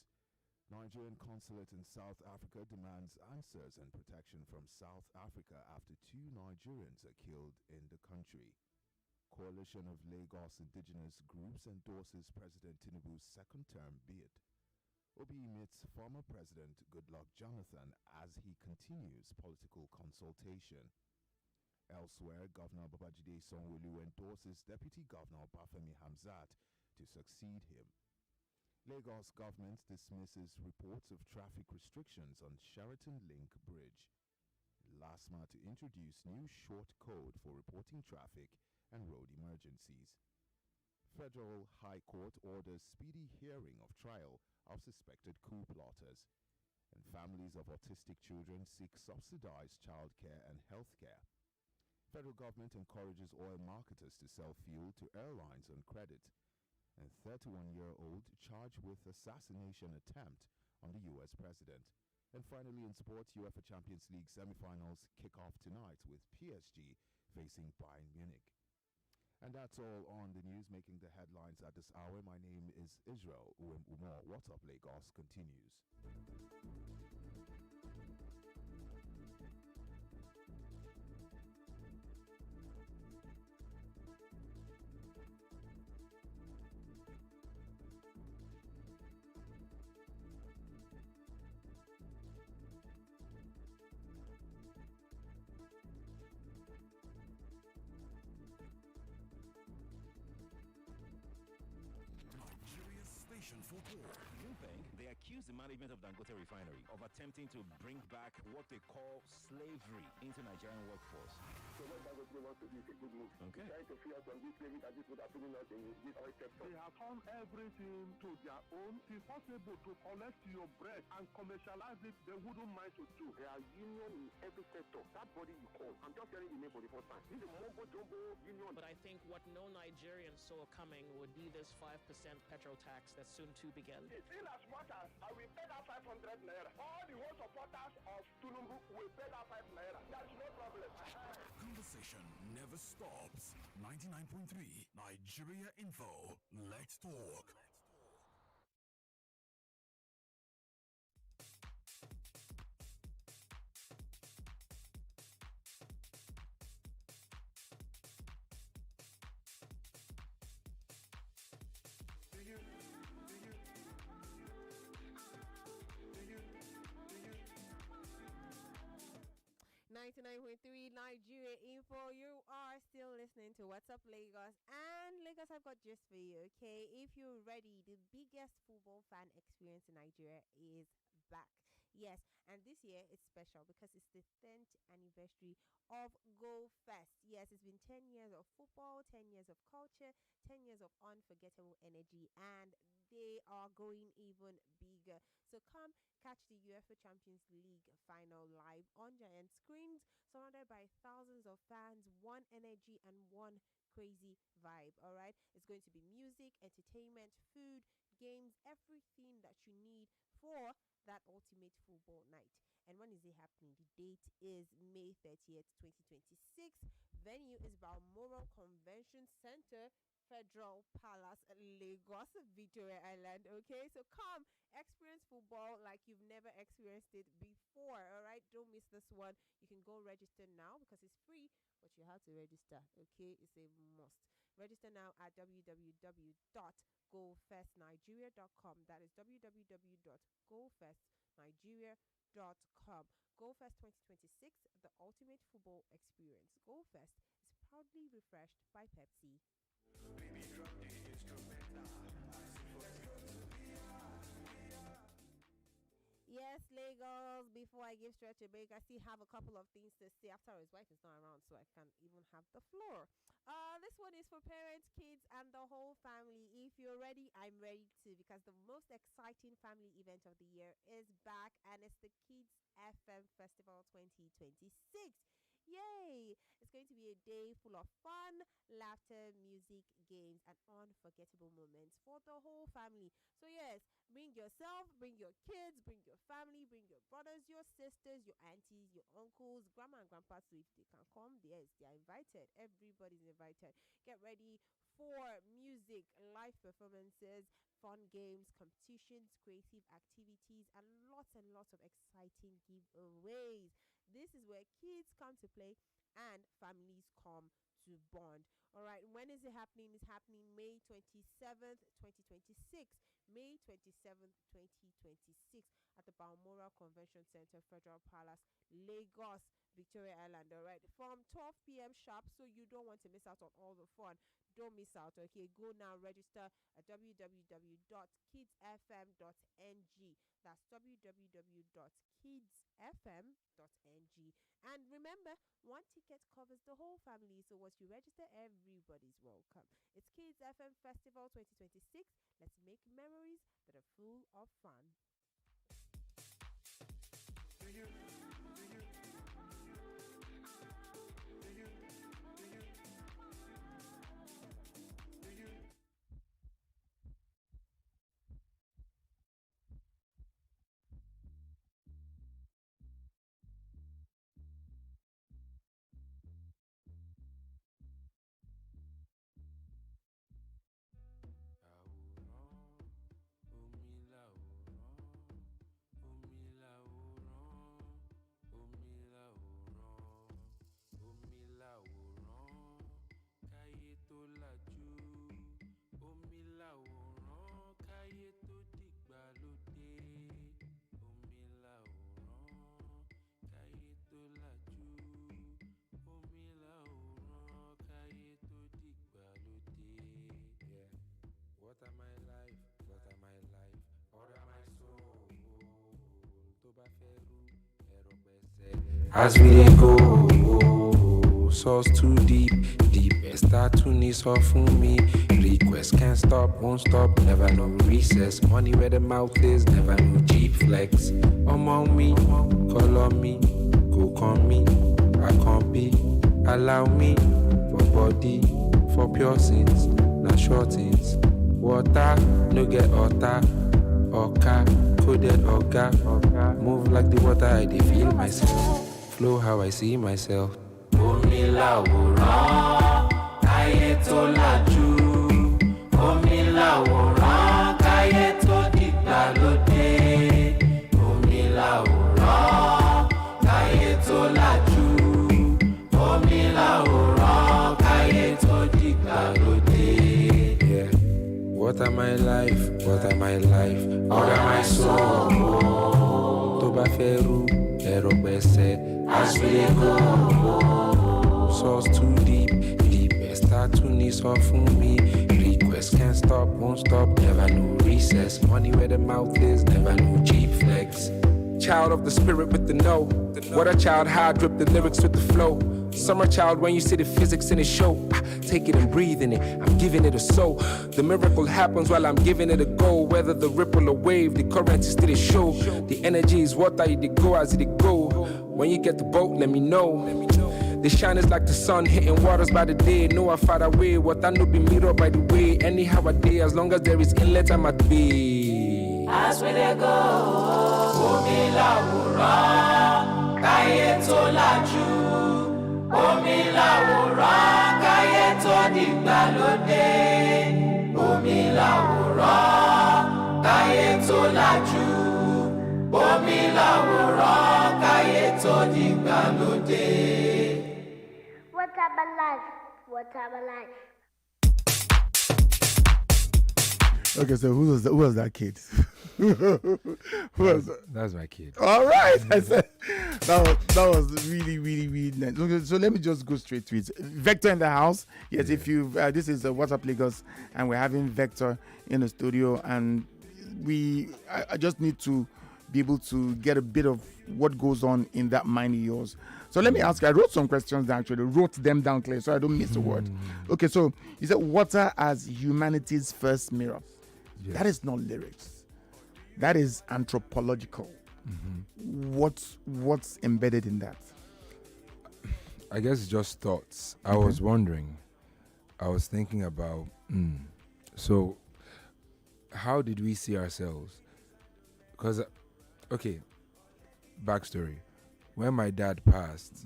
Nigerian consulate in South Africa demands answers and protection from South Africa after 2 Nigerians are killed in the country. Coalition of Lagos indigenous groups endorses President Tinubu's second term bid. Obi meets former President Goodluck Jonathan as he continues political consultation. Elsewhere, Governor Babajide Sanwo-Olu endorses Deputy Governor Bafemi Hamzat to succeed him. Lagos government dismisses reports of traffic restrictions on Sheraton Link Bridge. LASMA to introduce new short code for reporting traffic and road emergencies. Federal High Court orders speedy hearing of trial of suspected coup plotters. And families of autistic children seek subsidized childcare and healthcare. Federal government encourages oil marketers to sell fuel to airlines on credit. And 31-year-old charged with assassination attempt on the U.S. president. And finally in sports, UEFA Champions League semi-finals kick off tonight with PSG facing Bayern Munich. And that's all on the news making the headlines at this hour. My name is Israel Umar. What's Up Lagos continues. 4. Bloomberg, they accused the management of Dangote Refinery of attempting to bring back what they call slavery into Nigerian workforce. So what Dangote wants to do is a good move. Okay. Trying to free us from this slavery that this would have put us in this oil sector. They have turned everything to their own. It is possible to collect your bread and commercialize it. They wouldn't mind to do. There are union in every sector. That body you call. I'm just hearing the name for the first time. This is a mumbo jumbo union. But I think what no Nigerian saw coming would be this 5% petrol tax that's soon to begin. It's in as much as I will pay that 500 naira. All the whole supporters of Tinubu will pay that 5 naira. That's no problem. Conversation never stops. 99.3 Nigeria Info. Let's talk. Do you 99.3 Nigeria Info. You are still listening to What's Up Lagos. And Lagos, I've got just for you, okay? If you're ready, the biggest football fan experience in Nigeria is back. Yes, and this year it's special because it's the 10th anniversary of Go Fest. Yes, it's been 10 years of football, 10 years of culture, 10 years of unforgettable energy, and they are going even bigger. So come catch the UEFA Champions League final live on giant screens, surrounded by thousands of fans, one energy and one crazy vibe. All right, it's going to be music, entertainment, food, games, everything that you need for that ultimate football night. And when is it happening? The date is May 30th, 2026. Venue is Balmoral Convention Center, Federal Palace, Lagos, Victoria Island. Okay, so come experience football like you've never experienced it before. All right, don't miss this one. You can go register now because it's free, but you have to register. Okay, it's a must. Register now at www.gofestnigeria.com. That is www.gofestnigeria.com. GoFest 2026, the ultimate football experience. GoFest is proudly refreshed by Pepsi. Baby, drop the instrumental. Yes, Lagos. Before I give Stretch a break, I still have a couple of things to say. After his wife is not around, so I can't even have the floor. This one is for parents, kids, and the whole family. If you're ready, I'm ready too, because the most exciting family event of the year is back, and it's the Kids FM Festival 2026. Yay! It's going to be a day full of fun, laughter, music, games, and unforgettable moments for the whole family. So yes, bring yourself, bring your kids, bring your family, bring your brothers, your sisters, your aunties, your uncles, grandma and grandpa. So if they can come, yes, they are invited. Everybody's invited. Get ready for music, live performances, fun games, competitions, creative activities, and lots of exciting giveaways. This is where kids come to play and families come to bond. All right, when is it happening? It's happening May 27th, 2026. May 27th, 2026 at the Balmoral Convention Center, Federal Palace, Lagos, Victoria Island. All right, from 12 p.m. sharp, so you don't want to miss out on all the fun. Don't miss out, okay? Go now, register at www.kidsfm.ng. That's www.kidsfm.ng. And remember, one ticket covers the whole family, so once you register, everybody's welcome. It's Kids FM Festival 2026. Let's make memories that are full of fun. What am I life? What am I life? Order my soul. To ba feru, as we dey go, source too deep, start to need so for me. Request can't stop, won't stop, never no recess. Money where the mouth is, never no cheap flex. On me, call on me, go con me, I can't be. Allow me for body, for pure sins, not shortings. Water, no get otter, oka, coded oka. Move like the water, I dey feel myself. Flow how I see myself. Omi láwòrán, káyé tó lajú. Omi láwòrán, káyé tó dìgbàlódé. Omi láwòrán, káyé tó lajú. Omi láwòrán, káyé tó dìgbàlódé. Yeah. What am I life? What am I life? Order my soul. To ba feru, as we dey go. Source too deep, start to need so for me. Request can't stop, won't stop, never no recess. Money where the mouth is, never no cheap flex. Child of the spirit with the know. What a child, how I drip the lyrics with the flow. Summer child when you see the physics in the show. Take it and breathe in it, I'm giving it a soul. The miracle happens while I'm giving it a go. Whether the ripple or wave, the current is still a show. The energy is water, it go as it go. When you get the boat, let me know. The shine is like the sun hitting waters by the day. No, I far away, what I know be mirror by the way. Anyhow I day, as long as there is inlet, I'm at bay. As we dey go, omi láwòrán, káyé tó lajú. Omi láwòrán, káyé tó dìgbàlódé. Omi láwòrán, káyé tó lajú. Omi láwòrán, káyé tó dìgbàlódé. What am I life? What am I life? Okay, so who was that kid? Who was that? That's my kid. All right, I said that was really, really, really nice. Okay, so let me just go straight to it. Vector in the house. Yes, if you this is WhatsApp Lagos, and we're having Vector in the studio, and I just need to be able to get a bit of what goes on in that mind of yours. So let me ask you, I wrote some questions down, actually wrote them down clear so I don't miss a word. Okay, so you said water as humanity's first mirror. Yes. That is not lyrics. That is anthropological. What's embedded in that? I guess it's just thoughts. I was wondering, I was thinking about, so how did we see ourselves? Because, okay, backstory. When my dad passed,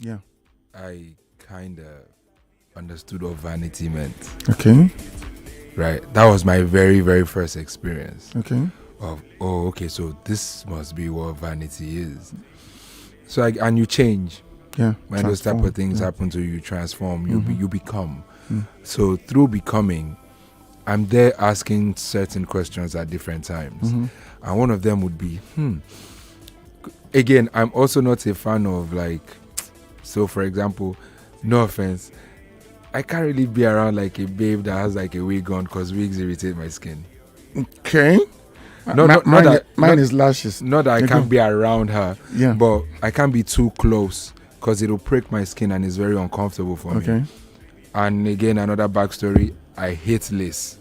I kind of understood what vanity meant. Okay. Right. That was my very, very first experience. Okay. Of, okay, so this must be what vanity is. So, and you change. Yeah. When those type of things happen to you, you transform, you become. So through becoming, I'm there asking certain questions at different times. And one of them would be, Again, I'm also not a fan of so for example, no offense, I can't really be around like a babe that has like a wig on because wigs irritate my skin. Okay. Mine is lashes. Not that I can't be around her, but I can't be too close because it'll prick my skin and it's very uncomfortable for me. And again, another backstory, I hate lace.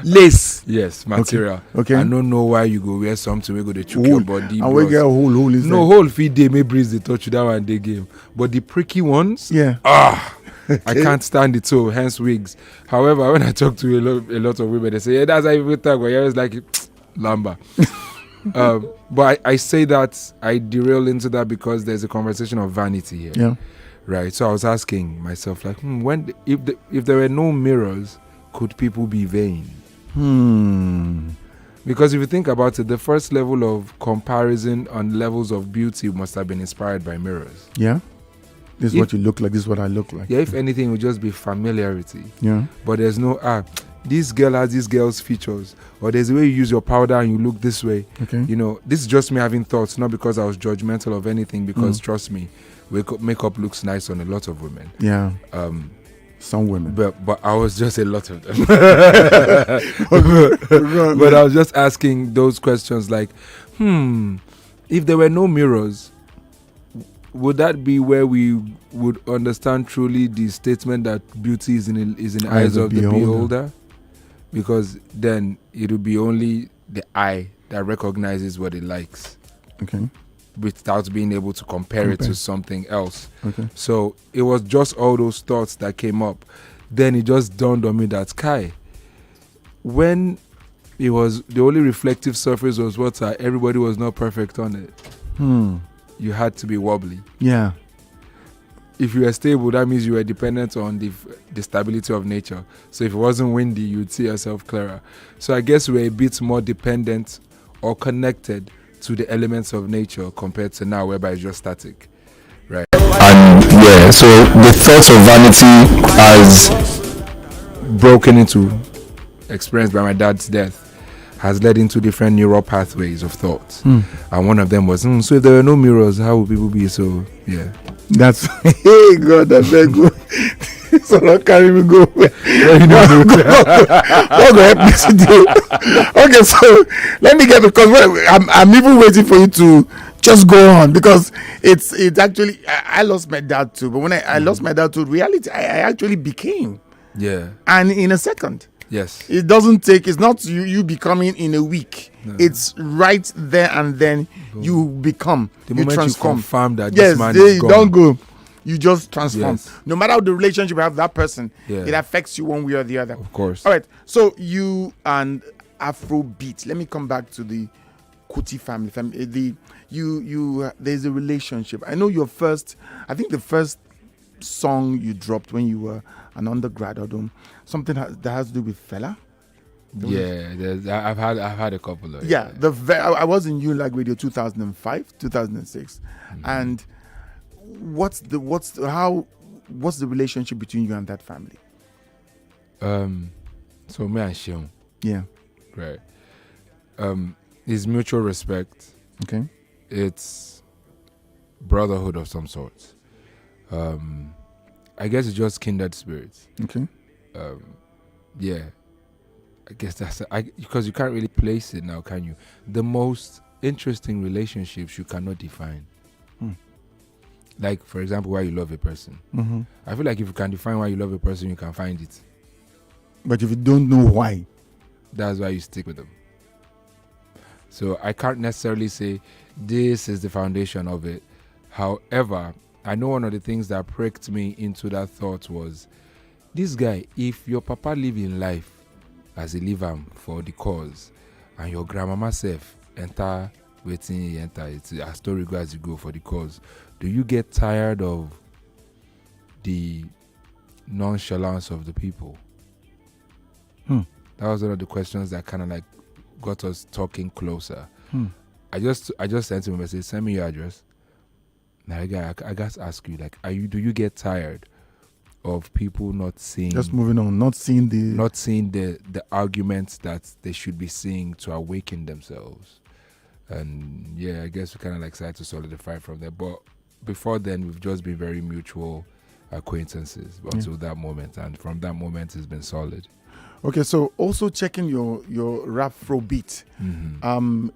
Lace? Yes, material. Okay. I don't know why you go wear something we go to choke your body. And we get a hole is no hole feed they may breeze they touch you that one they game. But the pricky ones, I can't stand it, so hence wigs. However, when I talk to a lot of women, they say, yeah, that's how you talk, but you're always like lamba. But I say that I derail into that because there's a conversation of vanity here. Yeah. Right. So I was asking myself, like, if there were no mirrors, could people be vain? Because if you think about it, the first level of comparison on levels of beauty must have been inspired by mirrors. Yeah. This is what you look like. This is what I look like. Yeah. If anything, it would just be familiarity. Yeah. But there's no this girl has this girl's features, or there's a way you use your powder and you look this way. Okay. You know, this is just me having thoughts, not because I was judgmental of anything. Because trust me, makeup looks nice on a lot of women. Yeah. Some women. But I was just a lot of them. But I was just asking those questions like, if there were no mirrors, would that be where we would understand truly the statement that beauty is in the eyes of the beholder? Because then it would be only the eye that recognizes what it likes. Okay. Without being able to compare it to something else. Okay. So it was just all those thoughts that came up. Then it just dawned on me that when it was the only reflective surface was water, everybody was not perfect on it. You had to be wobbly. Yeah. If you were stable, that means you were dependent on the stability of nature. So if it wasn't windy, you'd see yourself clearer. So I guess we're a bit more dependent or connected to the elements of nature compared to now, whereby it's just static, right? And so the thoughts of vanity as broken into experience by my dad's death has led into different neural pathways of thoughts. And one of them was, so if there were no mirrors, how would people be? So yeah, that's hey God, that's very good. So don't carry me go. What go help me today? Okay, so let me get, because I'm even waiting for you to just go on, because it's actually I lost my dad too, but when I lost my dad to reality, I actually became. Yeah. And in a second. Yes. It doesn't take, it's not you becoming in a week. No. It's right there and then you become. The moment transform. You confirm that this man is gone. Don't go. You just transform. Yes. No matter the relationship you have with that person, it affects you one way or the other. Of course. All right. So you and Afrobeat. Let me come back to the Kuti family. There's a relationship. I know I think the first song you dropped when you were an undergrad, or something that has to do with Fela. Yeah, I've had a couple of I was in Unilag Radio 2005, 2006, and what's the relationship between you and that family? So me and Shion. Yeah. Right. It's mutual respect. Okay. It's brotherhood of some sort. I guess it's just kindred spirits. Okay. Yeah. I guess that's because you can't really place it now, can you? The most interesting relationships you cannot define. Like, for example, why you love a person. I feel like if you can define why you love a person, you can find it. But if you don't know why, that's why you stick with them. So I can't necessarily say this is the foundation of it. However, I know one of the things that pricked me into that thought was, this guy, if your papa live in life as a live for the cause, and your grandmama self enter waiting, it's a story go as you go for the cause, do you get tired of the nonchalance of the people? That was one of the questions that kind of like got us talking closer. I just sent him a message. Send me your address. Now I got to ask you, like, do you get tired of people not seeing? Just moving on, not seeing the arguments that they should be seeing to awaken themselves. And yeah, I guess we kind of like started to solidify from there. But before then, we've just been very mutual acquaintances until that moment, and from that moment, it's been solid. Okay, so also checking your rap beat,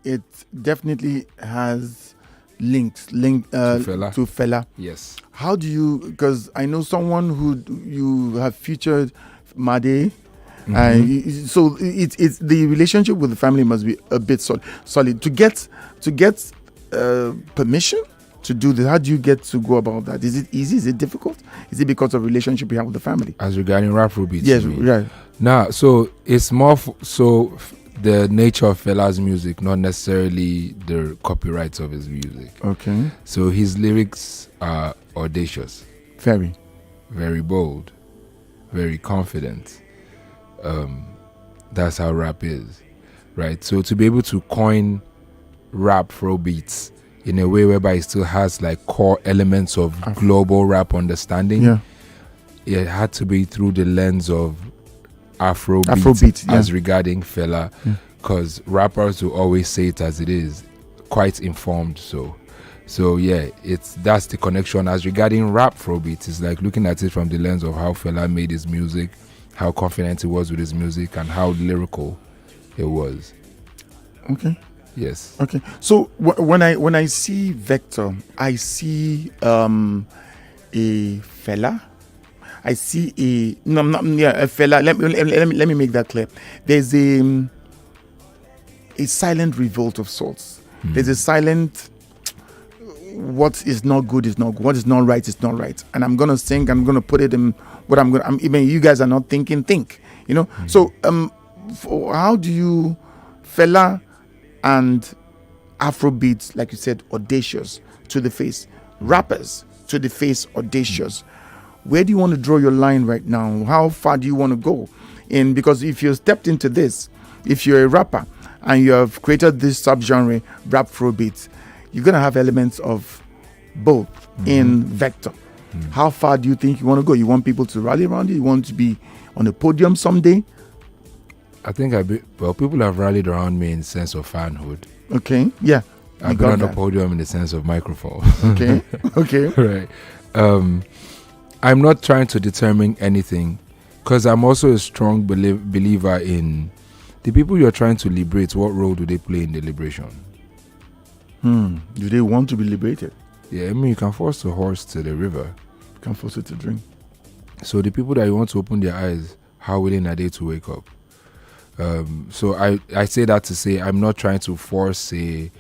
it definitely has linked to Fela. Yes. How do you? Because I know someone who you have featured, Made. So it's the relationship with the family must be a bit solid to get permission to do this. How do you get to go about that? Is it easy? Is it difficult? Is it because of relationship you have with the family? As regarding rap beats? Yes, right. Nah, so it's more the nature of Fela's music, not necessarily the copyrights of his music. Okay. So his lyrics are audacious. Very. Very bold. Very confident. That's how rap is, right? So to be able to coin rap beats in a way whereby it still has like core elements of global rap understanding, it had to be through the lens of Afrobeat as regarding Fela, because rappers will always say it as it is, quite informed. So yeah, that's the connection. As regarding Afrobeat, it's like looking at it from the lens of how Fela made his music, how confident he was with his music, and how lyrical it was. Okay. Yes. Okay. So when I see Vector, I see a Fela. I see a Fela. Let me make that clear. There's a silent revolt of sorts. There's a silent. What is not good is not good. What is not right is not right. And I'm gonna sing. I'm gonna put it in what I'm gonna. Even you guys are not thinking. Think. So how do you Fela and Afrobeats, like you said, audacious to the face, rappers to the face, audacious. Where do you want to draw your line right now? How far do you want to go? Because if you stepped into this, if you're a rapper and you have created this subgenre, rap Afrobeats, you're gonna have elements of both in Vector. How far do you think you want to go? You want people to rally around you? You want to be on a podium someday? I think people have rallied around me in the sense of fanhood. Okay, yeah. I've been on the podium in the sense of microphone. Okay, okay. Right. I'm not trying to determine anything, because I'm also a strong believer in the people you're trying to liberate. What role do they play in the liberation? Do they want to be liberated? Yeah, I mean, you can force a horse to the river. You can force it to drink. So the people that you want to open their eyes, how willing are they to wake up? So I say that to say I'm not trying to force a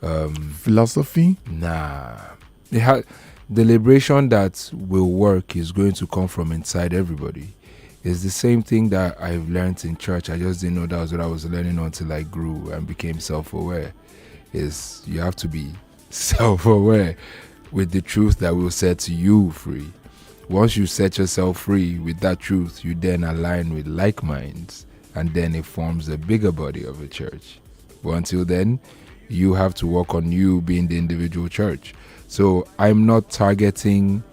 philosophy. Nah, the liberation that will work is going to come from inside everybody. It's the same thing that I've learned in church. I just didn't know that was what I was learning until I grew and became self-aware. Is you have to be self-aware with the truth that will set you free. Once you set yourself free with that truth, you then align with like minds, and then it forms a bigger body of a church. But until then, you have to work on you being the individual church. So I'm not targeting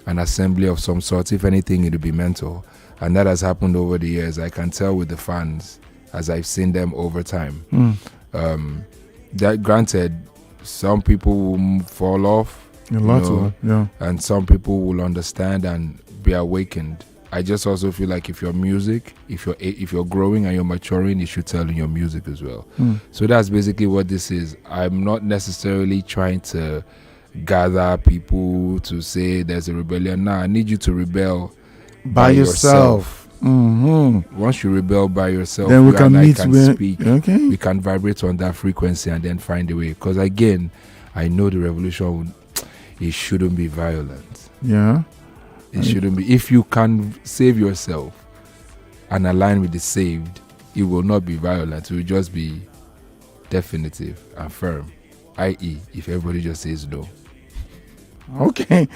an assembly of some sort. If anything, it'll be mental. And that has happened over the years. I can tell with the fans as I've seen them over time. That granted, some people will fall off. And some people will understand and be awakened. I just also feel like if your music, if you're growing and you're maturing, you should tell in your music as well. So that's basically what this is. I'm not necessarily trying to gather people to say there's a rebellion. Nah, I need you to rebel by yourself. Once you rebel by yourself, then we can meet speak. Okay. We can vibrate on that frequency and then find a way. Because again, I know the revolution, it shouldn't be violent. Yeah. It shouldn't be. If you can save yourself and align with the saved, it will not be violent. It will just be definitive and firm. I.e., if everybody just says no. Okay.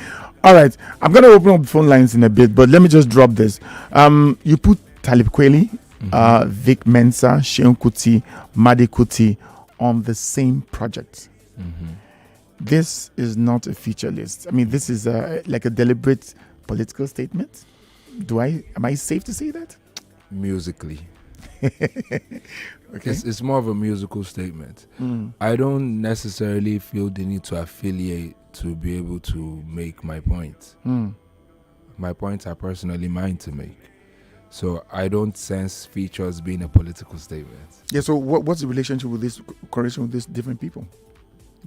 All right. I'm going to open up the phone lines in a bit, but let me just drop this. You put Talib Kweli Vic Mensa, Sheon Kuti, Madi Kuti on the same project. This is not a feature list. I mean, this is like a deliberate political statement. Am I safe to say that? Musically. Okay. It's more of a musical statement. I don't necessarily feel the need to affiliate to be able to make my point. My points are personally mine to make. So I don't sense features being a political statement. Yeah, so what's the relationship with this correlation with these different people?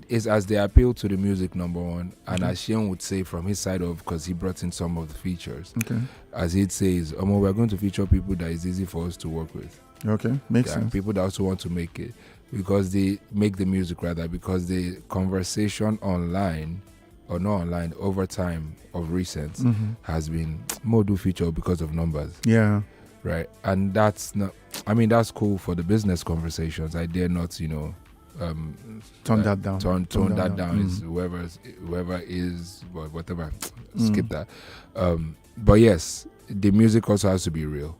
Is as they appeal to the music, number one, and as Sheon would say from his side of, because he brought in some of the features. Okay. As he'd say is, we're going to feature people that is easy for us to work with. Okay, makes sense. People that also want to make it, because they make the music rather, because the conversation online, or not online, over time of recent has been more do feature because of numbers. Yeah. Right. And that's not, that's cool for the business conversations. I dare not, tone that down. Tone that down is whoever is whatever. Skip that. But yes, the music also has to be real.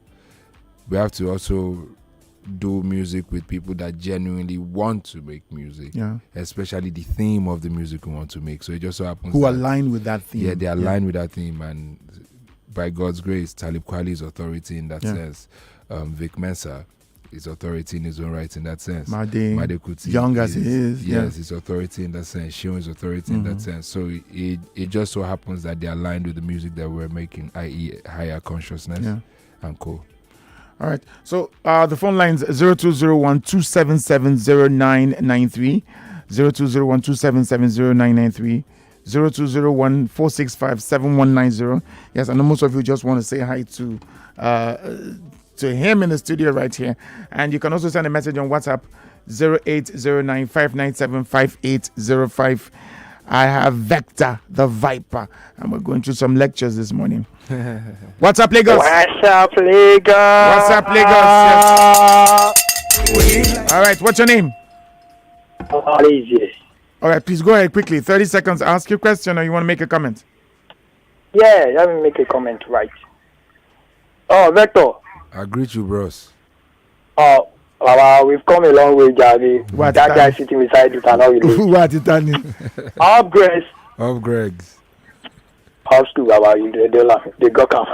We have to also do music with people that genuinely want to make music. Yeah. Especially the theme of the music we want to make. So it just so happens who align with that theme. Yeah, they align with that theme, and by God's grace, Talib Kweli's authority in that sense. Vic Mensa is authority in his own right in that sense. Made Kuti, young as he is. Yes, his authority in that sense. Sheon is authority in that sense. So it just so happens that they aligned with the music that we're making, i.e. higher consciousness and cool. All right. So the phone lines 0201 277 0993, 0201 277 0993, 0201 465 7190. Yes, I know most of you just want to say hi to him in the studio right here. And you can also send a message on WhatsApp 0809 597 5805. I have Vector the Viper, and we're going through some lectures this morning. What's up, Lagos? What's up, Lagos? What's up, Lagos? Yes. All right, what's your name? Easy. All right, please go ahead quickly. 30 seconds. Ask your question, or you want to make a comment? Yeah, let me make a comment, right? Oh, Vector. I greet you, bros. Oh, we've come a long way, Javi. What that guy sitting beside you cannot relate. What is that? Up Greg's. How's to about you? They got come.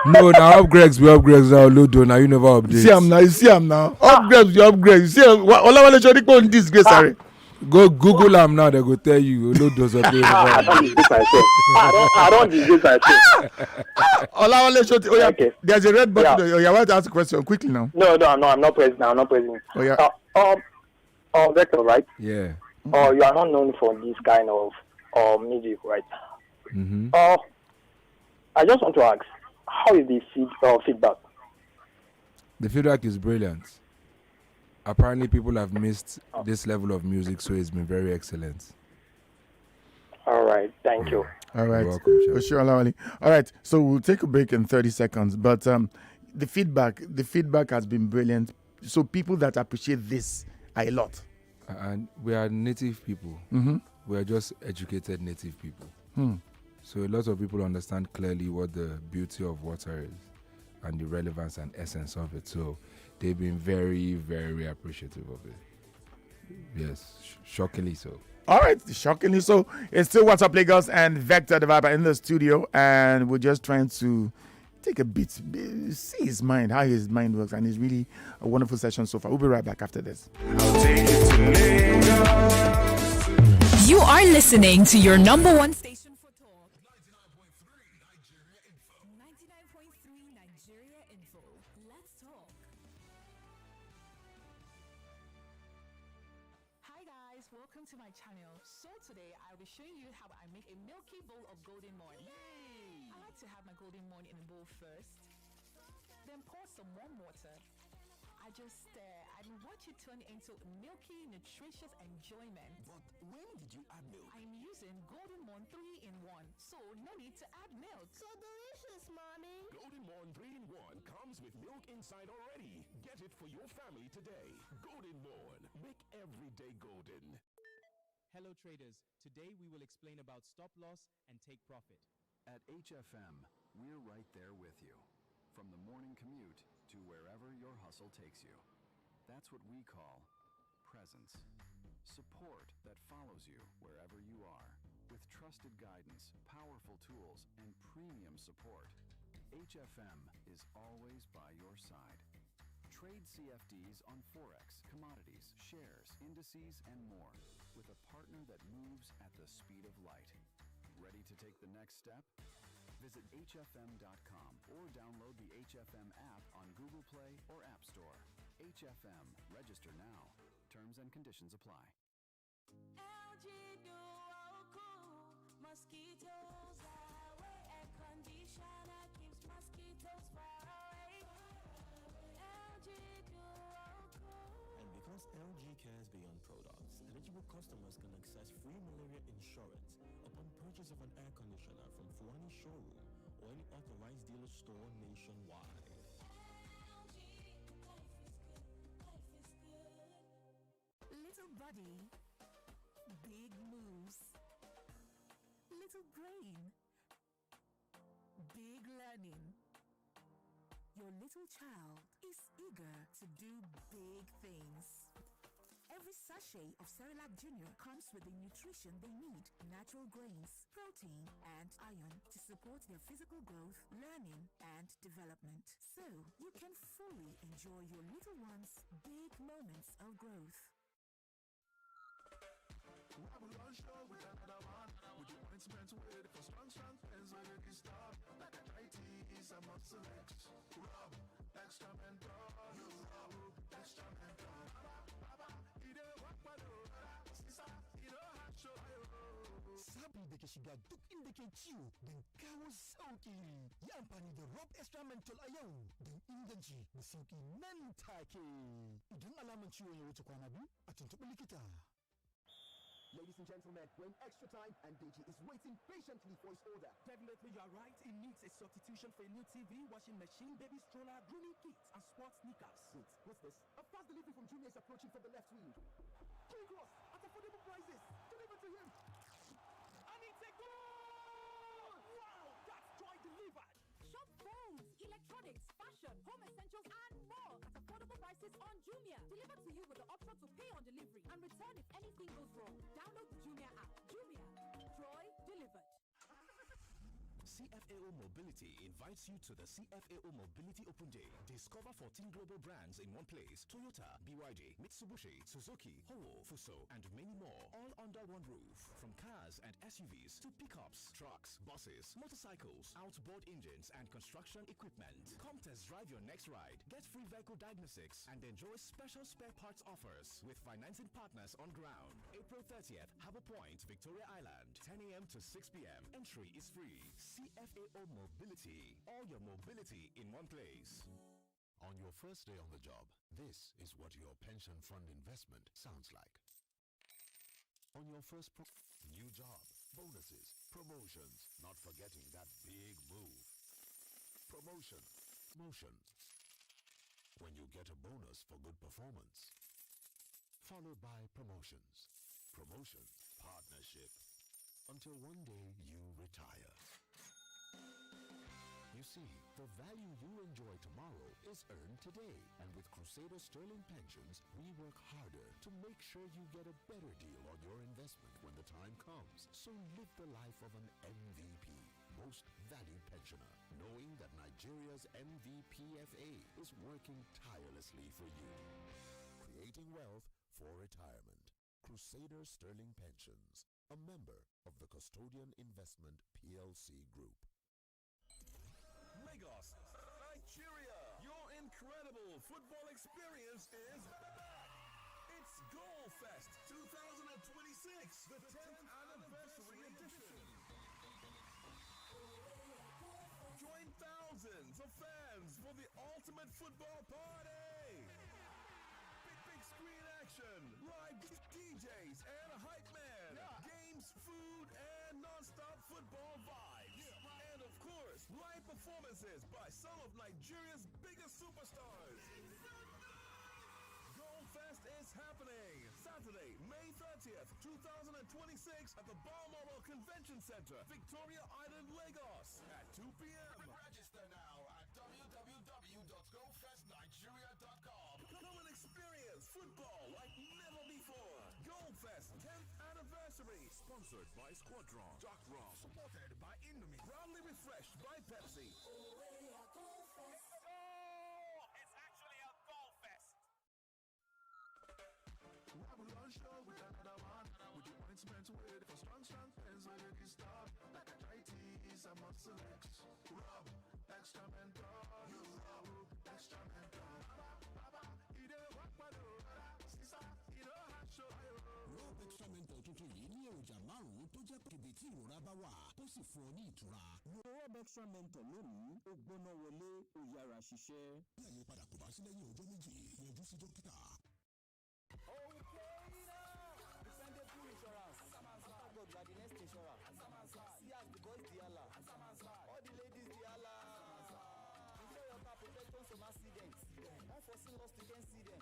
No, now up Greg's. We upgrades now. Ludo, now you never update. See him now. Upgrades, you upgrade. You see him. Olawale Shodi go in disgrace, sorry. Go Google them now. They go tell you. Ludo's update. I don't disgrace myself. I don't disgrace myself. Olawale Shodi. Oh yeah. Okay. There's a red button. Yeah. Oh, you want to ask a question quickly now? No, I'm not present. I'm not present. Oh yeah. Vector, right? Yeah. Oh, you are not known for this kind of music, right? I just want to ask, how is the feedback? The feedback is brilliant. Apparently, people have missed this level of music, so it's been very excellent. All right, thank you. All right, you're welcome, sure. All right, so we'll take a break in 30 seconds. But the feedback has been brilliant. So people that appreciate this are a lot. And we are native people. We are just educated native people. So a lot of people understand clearly what the beauty of water is and the relevance and essence of it. So they've been very, very appreciative of it. Yes, shockingly so. All right, shockingly so. It's still What's Up Lagos and Vector the Viper in the studio, and we're just trying to take a bit, see his mind, how his mind works, and it's really a wonderful session so far. We'll be right back after this. You are listening to your number one station for talk. 99.3 Nigeria Info. Let's talk. Hi guys, welcome to my channel. So today I'll be showing you how I make a milky bowl of golden morn. I like to have my golden morn in a bowl first, then pour some warm water. I just stir and watch it turn into milky, nutritious enjoyment. But when did you add milk? I'm using Golden Morn 3-in-1, so no need to add milk. So delicious, Mommy. Golden Morn 3-in-1 comes with milk inside already. Get it for your family today. Golden Morn. Make every day golden. Hello traders, today we will explain about stop loss and take profit. At HFM, we're right there with you. From the morning commute to wherever your hustle takes you. That's what we call presence. Support that follows you wherever you are. With trusted guidance, powerful tools, and premium support, HFM is always by your side. Trade CFDs on Forex, commodities, shares, indices, and more with a partner that moves at the speed of light. Ready to take the next step? Visit hfm.com or download the HFM app on Google Play or App Store. HFM. Register now. Terms and conditions apply. LG Duo Cool mosquitoes away. Air conditioner keeps mosquitoes far away. LG Duo Cool. And because LG cares beyond products, eligible customers can access free malaria insurance upon purchase of an air conditioner from Fuani showroom or any authorized dealer store nationwide. Little body, big moves. Little brain, big learning. Your little child is eager to do big things. Every sachet of Cerelac Junior comes with the nutrition they need: natural grains, protein, and iron to support their physical growth, learning, and development. So you can fully enjoy your little one's big moments of growth. Babylon show with another one. With your ointment with for strong pens where you can stop. Like a dry tease, I must select. Rub, extra mentor. You rub, extra mentor. Baba, he don't walk my door. Sister, he don't have show. Sabon da ke shiga duk inda ke ciwo don kawo sauki. Yi amfani da Rob Extra Menthol a yau don inganci da sauki nan take. Idan alaman ciwon ya wuce kwana biyu, a tuntuɓi likita. Ladies and gentlemen, we're in extra time and Deji is waiting patiently for his order. Definitely, you're right. It needs a substitution for a new TV, washing machine, baby stroller, grooming kit, and sports sneakers. Wait, what's this? A fast delivery from Junior is approaching for the left wheel. Quick Ross, at affordable prices. Deliver to him. And it's a goal! Wow, that's joy delivered. Shop phones, electronics, fashion, home essentials, and more at affordable prices on Jumia. Delivered to you with the option to pay on delivery and return if anything goes wrong. Download the Jumia app. Jumia. Joy delivered. CFAO Mobility invites you to the CFAO Mobility Open Day. Discover 14 global brands in one place: Toyota, BYD, Mitsubishi, Suzuki, Howo, Fuso, and many more, all under one roof. From cars and SUVs to pickups, trucks, buses, motorcycles, outboard engines, and construction equipment. Come test drive your next ride. Get free vehicle diagnostics and enjoy special spare parts offers with financing partners on ground. April 30th, Harbour Point, Victoria Island, 10 a.m. to 6 p.m. Entry is free. CFAO Mobility. All your mobility in one place. On your first day on the job, this is what your pension fund investment sounds like. On your first new job, bonuses, promotions, not forgetting that big move. Promotion. Motion. When you get a bonus for good performance. Followed by promotions. Promotion. Partnership. Until one day you retire. You see, the value you enjoy tomorrow is earned today. And with Crusader Sterling Pensions, we work harder to make sure you get a better deal on your investment when the time comes. So live the life of an MVP, most valued pensioner, knowing that Nigeria's MVPFA is working tirelessly for you. Creating wealth for retirement. Crusader Sterling Pensions, a member of the Custodian Investment PLC Group. Lagos, Nigeria, your incredible football experience is back. It's Goal Fest 2026, the 10th anniversary edition. Join thousands of fans for the ultimate football party. Big screen action, live DJs and a hype man, games, food, and non-stop football vibes. And of course, live performances by some of Nigeria's biggest superstars. Goal Fest is happening Saturday, May 30th, 2026 at the Balmoral Convention Center, Victoria Island, Lagos at 2 p.m. Register now at www Fest 10th anniversary. Sponsored by Squadron, Dark Rum, supported by Indomie, proudly refreshed by Pepsi. It's actually a golf fest. Babylon show with another one. With the ointment with for strong pens where you can stop. Like a dry tease, a muscle X. Rub, extra mentor. You rub, extra mentor. Baba, you don't walk my door. Sister, you don't have show. Rob extra mentor tuntun yìí ní èròjà márùn-ún tó jẹ́ pé ibi tí ìrora bá wà tó sì fún ọ ní ìtura. Lo Rob extra mentor lónìí, ó gbóná wọlé, ó yára ṣiṣẹ́. Bí àyípadà kò bá sí lẹ́yìn ọjọ́ méjì, yọjú sí dókítà. Dependable insurance. After God, you are the next insurer. See as the boys the Allah. All the ladies the Allah. Insure your car protection from accidents. Unforeseen loss to can see them.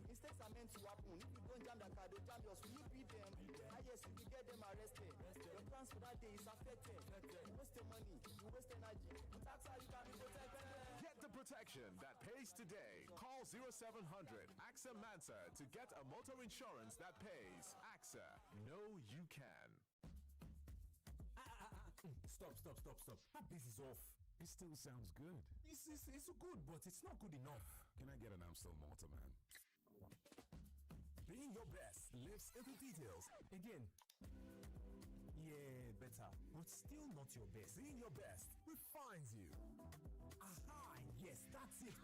Mistakes are meant to happen. If you don't jam the car, they jam yours. Will you beat them? Ah yes, you will get them arrested. Your plans for that day is affected. You waste your money, you waste energy. That's how you can be protected. Get the protection that pays today. Call 0700 AXA Mansa to get a motor insurance that pays. AXA, know you can. Stop. This is off. It still sounds good. It's good, but it's not good enough. Can I get an Amstel Malta, man? Being your best lives in the details. Again. Yeah, better. But still not your best. Being your best refines you. Aha, yes, that's it.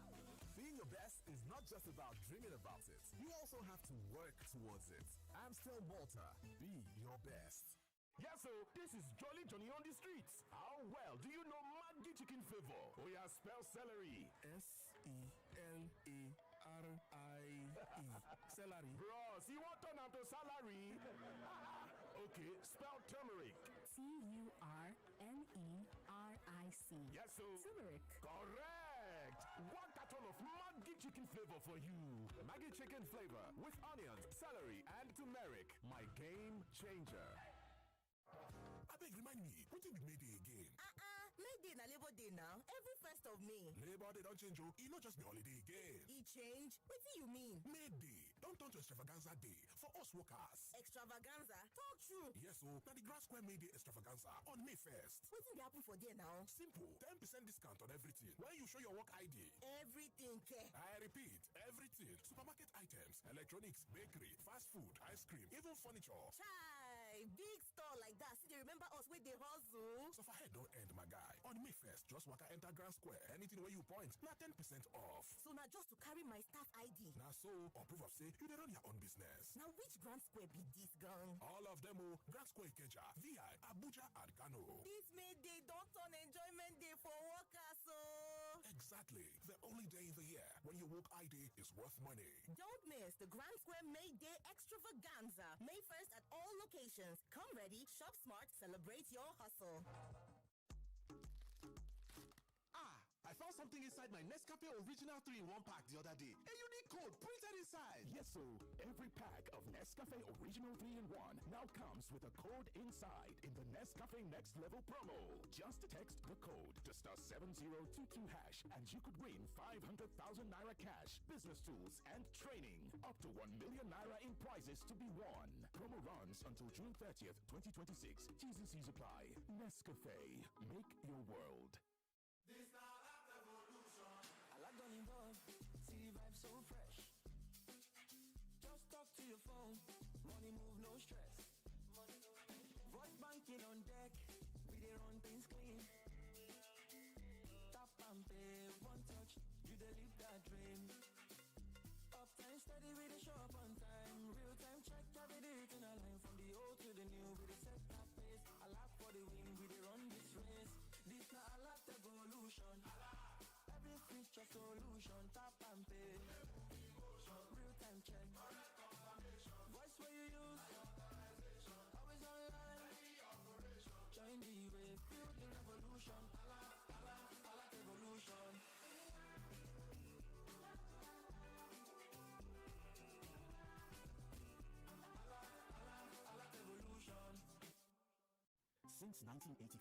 Being your best is not just about dreaming about it. You also have to work towards it. Amstel Malta. Be your best. Yes, so this is Jolly Johnny on the streets. How well do you know Maggi chicken flavor? Oh yeah, spell celery. Celery. Celery. Bros, you want to turn out to salary? Okay, spell turmeric. Turmeric. Yes, so Turmeric. Correct. 1 carton of Maggi chicken flavor for you. Maggi chicken flavor with onions, celery, and turmeric. My game changer. Abeg, remind me, what did we Mayday again? Mayday na Labor Day now. Every 1st of May. Labor Day don't change, oh. It not just the holiday again. E change? What do you mean? Mayday. Don't turn to Extravaganza Day for us workers. Extravaganza? Talk true. Yes, oh. Now the Grand Square Mayday Extravaganza on May 1st. What did happen for there now? Simple. 10% discount on everything. When you show your work ID. Everything, care. I repeat, everything. Supermarket items, electronics, bakery, fast food, ice cream, even furniture. Chai, big store like that. See, they remember us with the hustle. So for head don't end, my guy. On May 1st, just waka enter Grand Square. Anything where you point, now 10% off. So now just to carry my staff ID. Now so, or proof of say, you dey run your own business. Now which Grand Square be this gang? All of them, oh. Grand Square Ikeja, VI, Abuja, and Kano. This Mayday don't turn enjoyment day for workers, so. Exactly. The only day in the year when your work ID is worth money. Don't miss the Grand Square Mayday Extravaganza. May 1st at all locations. Come ready, shop smart, celebrate your hustle. I found something inside my Nescafe Original 3-in-1 pack the other day. A unique code printed inside. Yes, so every pack of Nescafe Original 3-in-1 now comes with a code inside in the Nescafe Next Level promo. Just text the code to *7022# and you could win 500,000 naira cash, business tools, and training. Up to 1 million naira in prizes to be won. Promo runs until June 30th, 2026. T's and C's apply. Nescafe. Make your world. This now that evolution. I like on involved. See the vibe so fresh. Just talk to your phone. Money move, no stress. Voice banking on deck. We dey run things clean. Tap and pay, one touch. You dey live that dream. Uptime steady, we dey show up on time. Real time check, every day in a line. From the old to the new, we dey set that pace. I like for the win, we dey run this race. This na a lot evolution. Every feature solution, tap and pay. Real time check. Voice where you use. Always online. Join the wave, feel the revolution. I like evolution. Since Since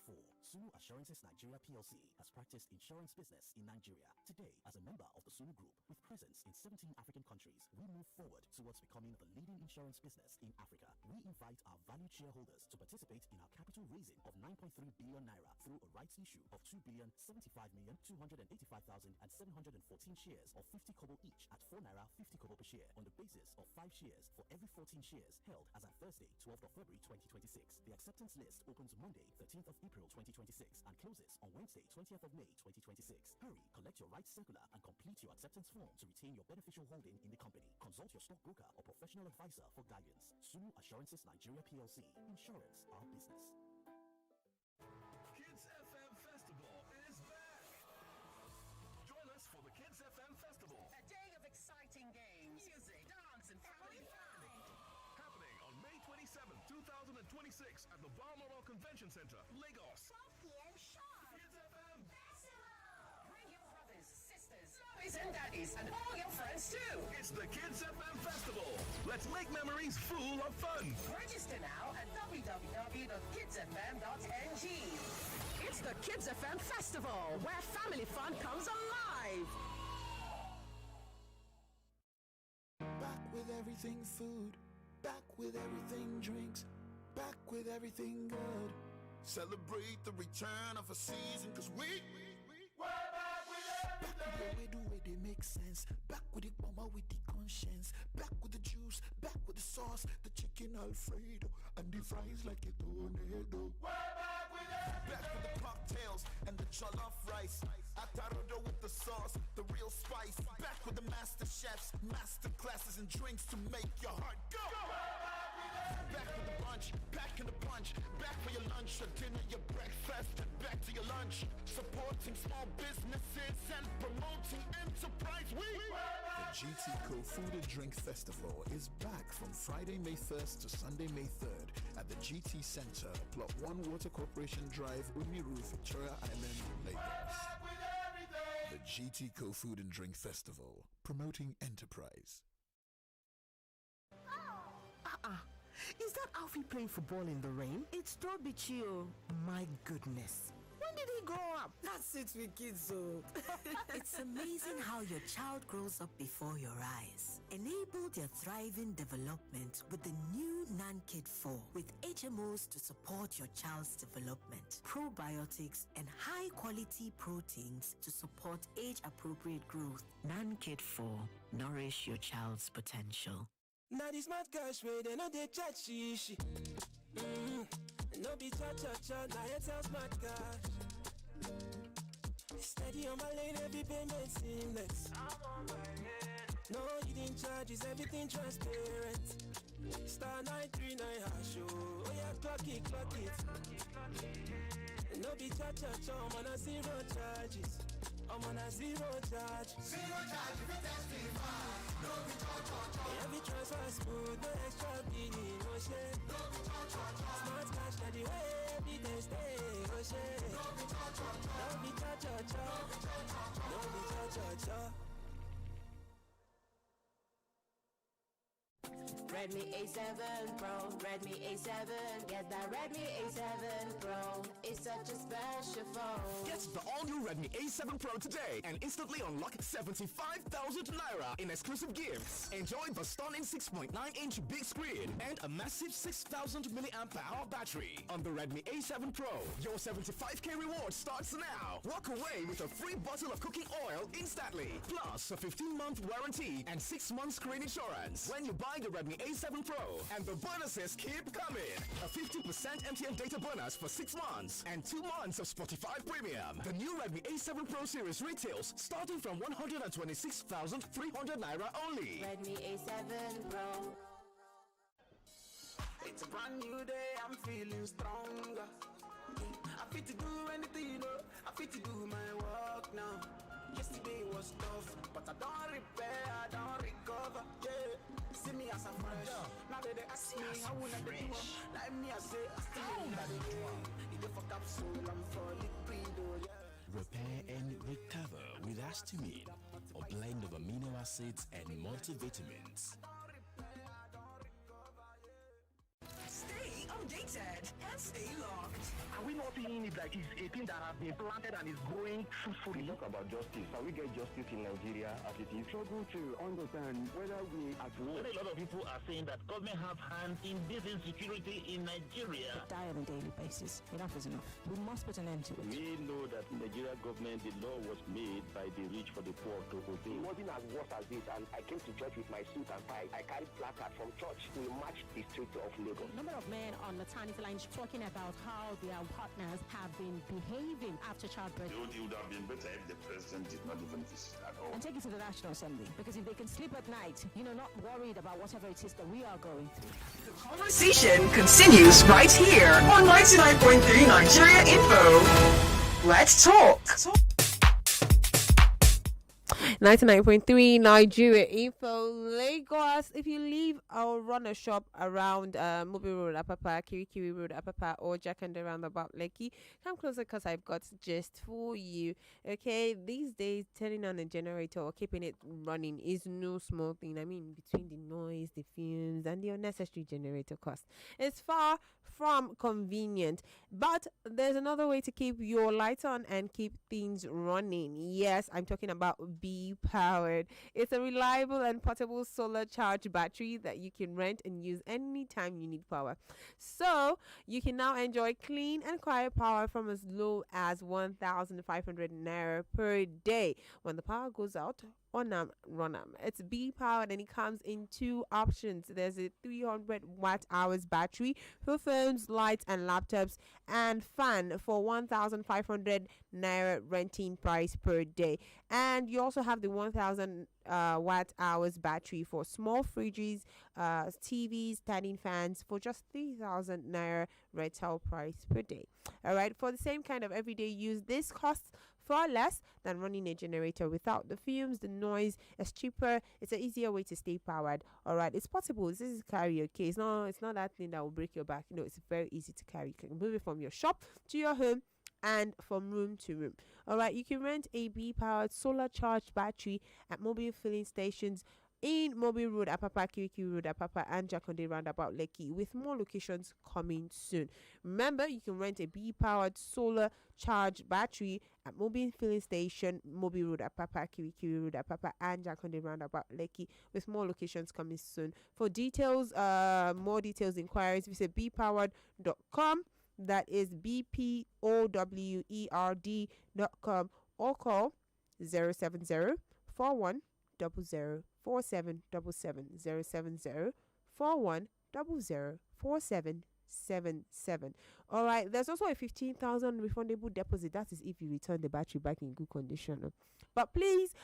1984, Sunu Assurances Nigeria PLC has practiced insurance business in Nigeria. Today, as a member of the Sunu Group, with presence in 17 African countries, we move forward towards becoming the leading insurance business in Africa. We invite our valued shareholders to participate in our capital raising of 9.3 billion naira through a rights issue of 2,075,285,714 shares of 50 kobo each at 4 naira 50 kobo per share on the basis of 5 shares for every 14 shares held as at Thursday, 12th of February 2026. The acceptance list opens Monday, 13th of April 2026 and closes on Wednesday, 20th of May 2026. Hurry, collect your rights circular and complete your acceptance form to retain your beneficial holding in the company. Consult your stockbroker or professional advisor for guidance. Sunu Assurances Nigeria PLC. Insurance, our business. Kids FM Festival is back. Join us for the Kids FM Festival. A day of exciting games, music, dance, and family fun. Happening on May 27th, 2026 at the Balmoral Convention Center, Lagos. 12 p.m. sharp. Kids FM Festival. Bring your brothers, sisters, mommies, and daddies, and all your friends too. It's the Kids FM Festival. Let's make memories full of fun. Register now at www.kidsfm.ng. It's the Kids FM Festival, where family fun comes alive. Back with everything food, back with everything drinks, back with everything good. Celebrate the return of a season, cause we're back with everything. Back with the way do it, they make sense. Back with the mama with the conscience. Back with the juice, back with the sauce, the chicken Alfredo, and the fries like a tornado. We're back with everything. Back with the cocktails and the jollof rice. Atarodo with the sauce, the real spice. Back with the master chefs, master classes and drinks to make your heart go. Back with the bunch, back in the punch. Back for your lunch, your dinner, your breakfast, and back to your lunch. Supporting small businesses and promoting enterprise week. The GT Co Food and Drink Festival is back from Friday, May 1st to Sunday, May 3rd at the GT Center, Plot 1 Water Corporation Drive, Umiru, Victoria Island, Lagos. The GT Co Food and Drink Festival, promoting enterprise. Is that Alfie playing football in the rain? It's Toby Chio. My goodness. When did he grow up? That's it with kids, so. It's amazing how your child grows up before your eyes. Enable their thriving development with the new NanKid 4 with HMOs to support your child's development, probiotics, and high-quality proteins to support age-appropriate growth. NanKid 4. Nourish your child's potential. Now the smart cash way, they know they chat shishi. No be cha-cha-cha, now it's a smart cash. Steady on my lane, every payment seamless. No hidden charges, everything transparent. Star 939 hash, oh yeah, clock it. No be cha-cha-cha, I'm on a zero charges. I'm on a zero charge. Zero charge if you testify. No be cha-cha-cha. Every transfer smooth, no extra billing, no shit. No be cha-cha-cha. Smart cash, now the way everything stay, no shit. No be cha-cha-cha. No be cha-cha-cha. No be cha-cha-cha. Redmi A7 Pro, Redmi A7, get that Redmi A7 Pro. It's such a special phone. Get the all-new Redmi A7 Pro today and instantly unlock 75,000 naira in exclusive gifts. Enjoy the stunning 6.9-inch big screen and a massive 6,000 mAh battery on the Redmi A7 Pro. Your 75k reward starts now. Walk away with a free bottle of cooking oil instantly, plus a 15-month warranty and 6 months screen insurance when you buy the Redmi A7 Pro. And the bonuses keep coming. A 50% MTN data bonus for 6 months and 2 months of Spotify Premium. The new Redmi A7 Pro series retails starting from 126,300 naira only. Redmi A7 Pro. It's a brand new day, I'm feeling stronger. I fit to do anything, you know. I fit to do my work now. Yesterday was tough, but I don't repair, I don't recover. Yeah, see me as a fresh. Now that they ask me how will I do it, like me I say I still in the game. If for capsule, I'm for liquid, yeah. Repair and recover with Astimine, a blend of amino acids and multivitamins. Stay updated and stay locked. Are we not seeing it like it's a thing that has been planted and is growing fruitfully? Talk about justice. Can we get justice in Nigeria as it is? Struggle to understand whether we at war. A lot of people are saying that government have hands in this insecurity in Nigeria. They die on a daily basis. Enough is enough. We must put an end to it. We know that in Nigeria government, the law was made by the rich for the poor to obey. It wasn't as worse as this, and I came to church with my suit and tie. I carried placard from church. We marched the streets of Lagos. A number of men on maternity lines talking about how their partners have been behaving after childbirth. It would have been better if the president did not even visit at all. And take it to the National Assembly, because if they can sleep at night, not worried about whatever it is that we are going through. The conversation continues right here on 99.3 Nigeria Info. Let's talk. 99.3 Nigeria Info Lagos. If you leave our runner shop around Mobile Road, Apapa, Kirikiri Road, Apapa, or Jakande Roundabout Lekki, come closer because I've got just for you. Okay, these days turning on a generator or keeping it running is no small thing. I mean, between the noise, the fumes, and the unnecessary generator cost, it's far from convenient. But there's another way to keep your lights on and keep things running. Yes, I'm talking about Be Powered. It's a reliable and portable solar charged battery that you can rent and use anytime you need power. So you can now enjoy clean and quiet power from as low as 1,500 naira per day. When the power goes out, run. It's Be Powered and it comes in two options. There's a 300 watt hours battery for phones, lights and laptops, and fan for 1,500 naira renting price per day. And you also have the 1,000 watt hours battery for small fridges, TVs, standing fans for just 3,000 naira retail price per day. All right, for the same kind of everyday use, this costs far less than running a generator without the fumes, the noise. It's cheaper. It's an easier way to stay powered. All right, it's portable. This is carry. Okay, it's not that thing that will break your back. It's very easy to carry. You can move it from your shop to your home and from room to room. All right, you can rent a Be Powered solar charged battery at mobile filling stations in Mobile Road, Apapa, Kirikiri Road, Apapa, and Jakonde Roundabout Lekki, with more locations coming soon. Remember, you can rent a Be Powered solar charged battery at mobile filling station, Mobile Road, Apapa, Kirikiri Road, Apapa, and Jakonde Roundabout Lekki, with more locations coming soon. For details, more details, inquiries, visit bepowered.com. That is BPOWERD.com, or call 070 41 00 4777 070 41 00 4777. All right, there's also a 15,000 refundable deposit. That is if you return the battery back in good condition. But please,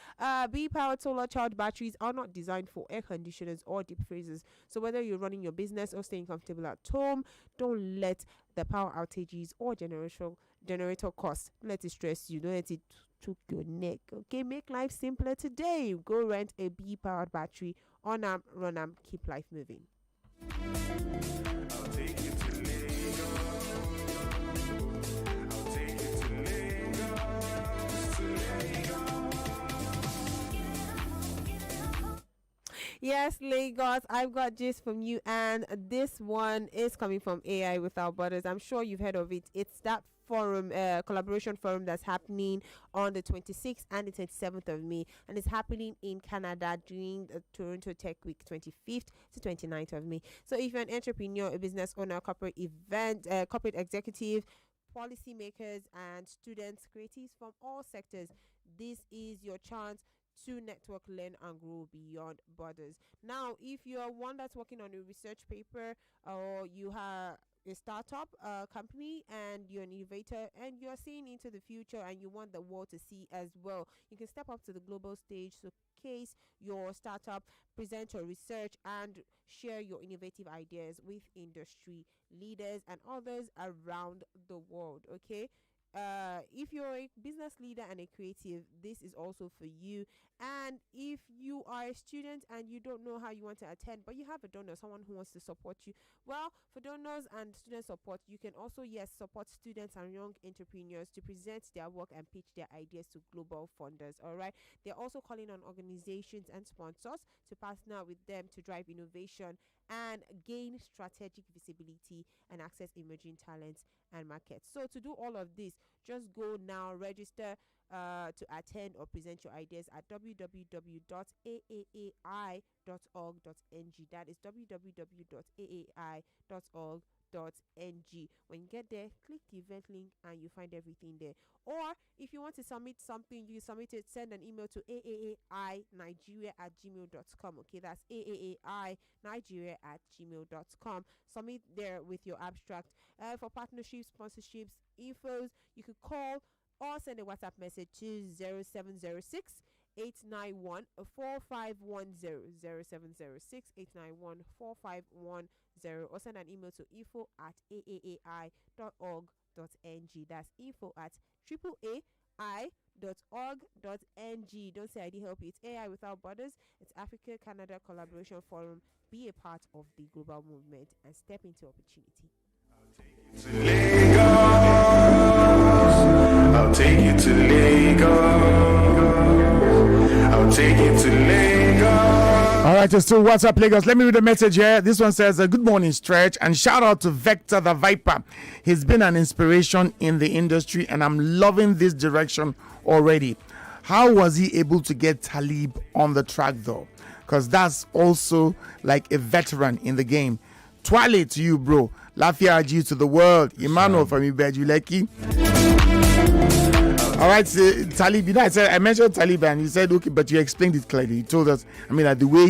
Be Powered solar charged batteries are not designed for air conditioners or deep freezers. So whether you're running your business or staying comfortable at home, don't let the power outages or generator costs let it stress you. Don't let it took your neck. Okay, make life simpler today. Go rent a Be Powered battery. On run keep life moving. I'll take you to Lagos. I'll take you to Lagos. Yes, Lagos, I've got gist from you, and this one is coming from AI Without Borders. I'm sure you've heard of it. It's that forum, collaboration forum that's happening on the 26th and the 27th of May, and it's happening in Canada during the Toronto Tech Week, 25th to 29th of May. So if you're an entrepreneur, a business owner, corporate executive, policymakers, and students, creatives from all sectors, this is your chance to network, learn, and grow beyond borders. Now, if you're one that's working on a research paper, or you have a startup company and you're an innovator and you're seeing into the future and you want the world to see as well, you can step up to the global stage, showcase your startup, present your research, and share your innovative ideas with industry leaders and others around the world. Okay, if you're a business leader and a creative, this is also for you. And if you are a student and you don't know how you want to attend, but you have a donor, someone who wants to support you, well, for donors and student support, you can also, yes, support students and young entrepreneurs to present their work and pitch their ideas to global funders. All right. They're also calling on organizations and sponsors to partner with them to drive innovation and gain strategic visibility and access emerging talents and markets. So to do all of this, just go now, register to attend or present your ideas at www.aai.org.ng. That is www.aai.org.ng. When you get there, click the event link and you find everything there. Or if you want to submit something, you submit it, send an email to aaai.nigeria@gmail.com. Okay, that's aaai.nigeria@gmail.com. Submit there with your abstract. For partnerships, sponsorships, infos, you could call or send a WhatsApp message to 0706 891 4510 0706 891 4510, or send an email to info@aai.org.ng. That's info@aai.org.ng. Don't say I didn't help you. It's AI Without Borders. It's Africa Canada Collaboration Forum. Be a part of the global movement and step into opportunity. I'll take you to Lagos. I'll take you to Lagos. All right, it's still What's Up Lagos. Let me read the message here. This one says, good morning, Stretch, and shout out to Vector the Viper. He's been an inspiration in the industry, and I'm loving this direction already. How was he able to get Talib on the track, though? Because that's also like a veteran in the game. Twale to you, bro. Lafia Aji to the world. Emmanuel from Ibejuleki. All right, Talib, you know, I mentioned Talib and you said, okay, but you explained it clearly. You told us, I mean, like the way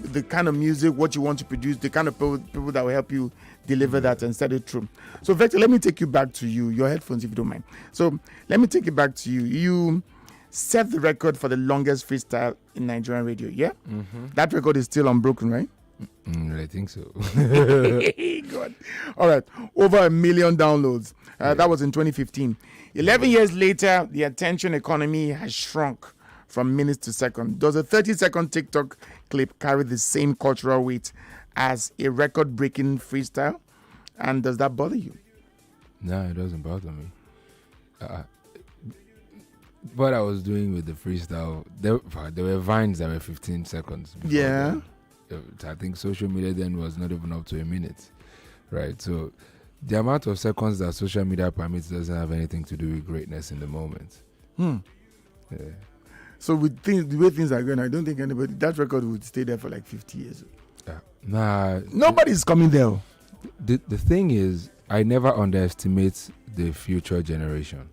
the kind of music, what you want to produce, the kind of people that will help you deliver that and set it through. So, Vector, let me take you back to you, your headphones, if you don't mind. So, let me take it back to you. You set the record for the longest freestyle in Nigerian radio, yeah? Mm-hmm. That record is still unbroken, right? I think so. Good. All right. Over 1 million downloads. That was in 2015. 11 years later, the attention economy has shrunk from minutes to seconds. Does a 30-second TikTok clip carry the same cultural weight as a record-breaking freestyle? And does that bother you? No, it doesn't bother me. What I was doing with the freestyle, there were vines that were 15 seconds. Yeah. I think social media then was not even up to a minute, right? So the amount of seconds that social media permits doesn't have anything to do with greatness in the moment. Yeah. So with the way things are going, I don't think that record would stay there for like 50 years. Nah. Nobody's coming there. The thing is, I never underestimate the future generation.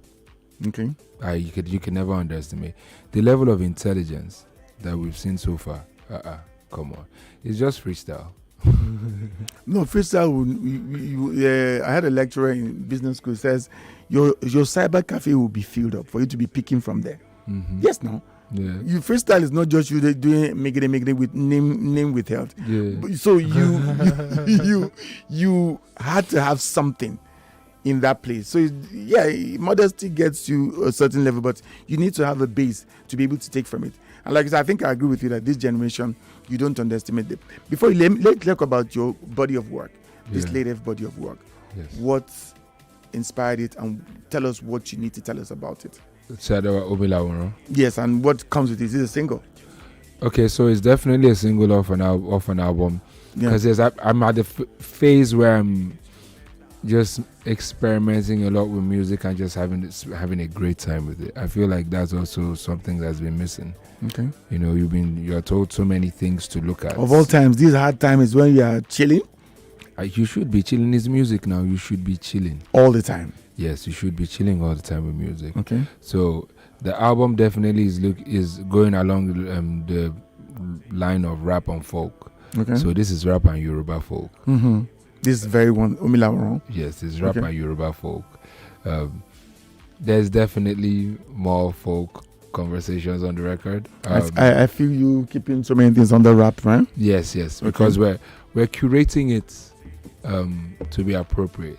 Okay. You can never underestimate the level of intelligence that we've seen so far. Come on, it's just freestyle. No, freestyle. I had a lecturer in business school who says your cyber cafe will be filled up for you to be picking from there. Mm-hmm. Yes, no. Yeah. Your freestyle is not just you doing make it with name withheld. Yeah. So you had to have something in that place. So yeah, modesty gets you a certain level, but you need to have a base to be able to take from it. And like I said, I think I agree with you that this generation, you don't underestimate them. Before let's talk about your body of work, this latest body of work. Yes. What inspired it, and tell us what you need to tell us about it. Yes, and what comes with it. Is it a single? Okay, so it's definitely a single off an album. Because I'm at the phase where I'm just experimenting a lot with music and just having a great time with it. I feel like that's also something that's been missing. Okay. You know, you're told so many things to look at. Of all times, this hard time is when you are chilling. You should be chilling. It's music now. You should be chilling all the time. Yes, you should be chilling all the time with music. Okay. So the album definitely is going along the line of rap and folk. Okay. So this is rap and Yoruba folk. Mm-hmm. This is very one Omilaworan. Yes, it's rap and Yoruba folk. There's definitely more folk conversations on the record. I feel you keeping so many things on the rap, right? Yes, because we're curating it to be appropriate.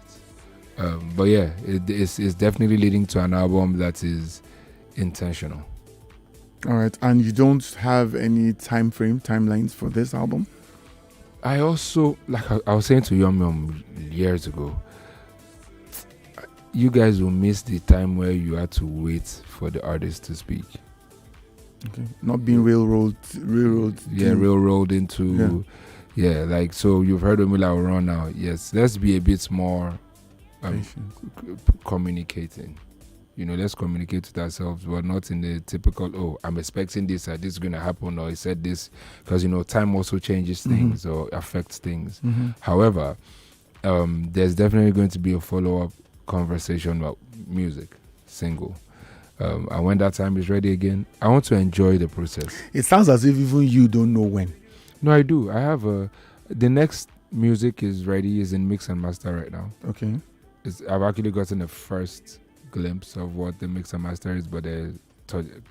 But yeah, it's definitely leading to an album that is intentional. All right, and you don't have any timelines for this album? I also, like I was saying to Yum Yum years ago, you guys will miss the time where you had to wait for the artist to speak. Okay, not being railroad. Yeah, railroad into. Yeah, like, so you've heard Omila Oron now. Yes, let's be a bit more communicating. Let's communicate with ourselves, but not in the typical, I'm expecting this, or this is going to happen, or he said this, because, time also changes things or affects things. However, there's definitely going to be a follow-up conversation about music, single. And when that time is ready again, I want to enjoy the process. It sounds as if even you don't know when. No, I do. I have the next music is ready, is in mix and master right now. Okay. I've actually gotten the first glimpse of what the mix and master is, but they're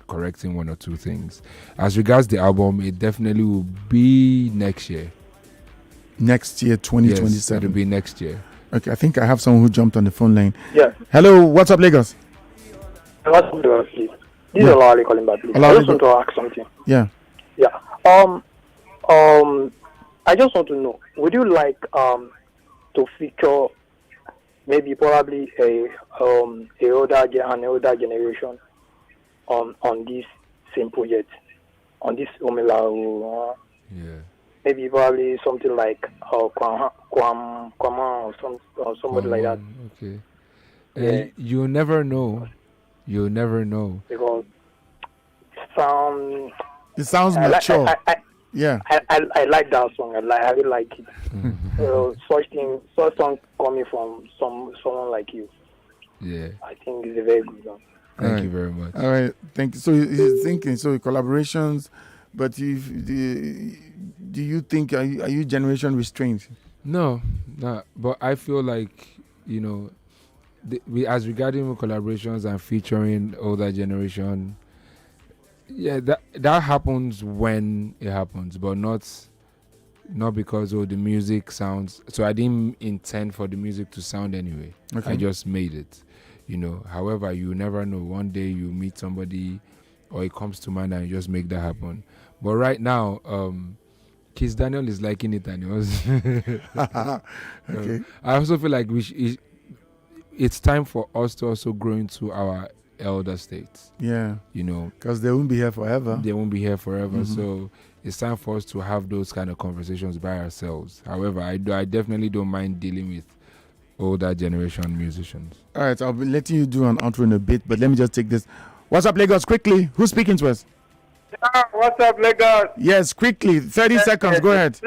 correcting one or two things. As regards the album, it definitely will be next year. Next year, 2027. Yes, it'll be next year. Okay, I think I have someone who jumped on the phone line. Yeah. Hello, what's up, Lagos? What's up, Lagos, please? This is Olali calling back, please. I just want to ask something. Yeah. Yeah. I just want to know, would you like to feature maybe probably an older generation on this same project, on this Omila? Maybe probably something like Kwama or somebody like that. Okay. Yeah. You'll never know. You'll never know. Because it sounds mature. I like that song. I really like it. Such song coming from someone like you. Yeah. I think it's a very good one. Thank you very much. All right, thank you. So he's thinking, collaborations, but do you think, are you generation restrained? No, but I feel like, as regarding collaborations and featuring older generation, yeah, that happens when it happens, but not because the music sounds. So I didn't intend for the music to sound anyway. Okay. I just made it, However, you never know. One day you meet somebody, or it comes to mind, and you just make that happen. But right now, Kiss Daniel is liking it, and it was. Okay. I also feel like it's time for us to also grow into our elder states. Yeah. Because they won't be here forever. They won't be here forever. So it's time for us to have those kind of conversations by ourselves. However, I definitely don't mind dealing with older generation musicians. All right, I'll be letting you do an outro in a bit, but let me just take this. What's up, Lagos? Quickly, who's speaking to us? What's up, Lagos? Yes, quickly, 30 seconds. Go ahead.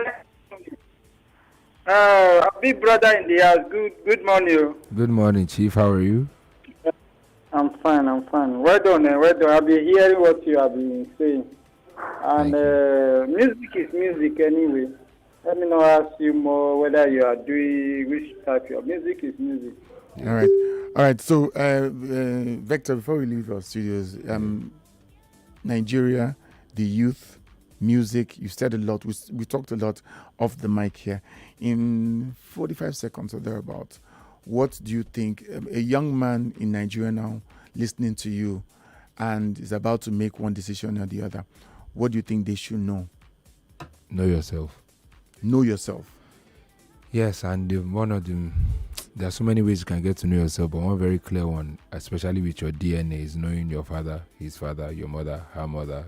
A big brother in the house. Good morning. Good morning, Chief. How are you? I'm fine. Well done. I've been hearing what you have been saying. And music is music anyway. Let me not ask you more whether you are doing which type of music is music. All right. So, Vector, before we leave our studios, Nigeria, the youth, music, you said a lot. We talked a lot off the mic here. In 45 seconds or thereabout, what do you think a young man in Nigeria now listening to you and is about to make one decision or the other, what do you think they should know? Know yourself. Know yourself. Yes, and there are so many ways you can get to know yourself, but one very clear one, especially with your DNA, is knowing your father, his father, your mother, her mother,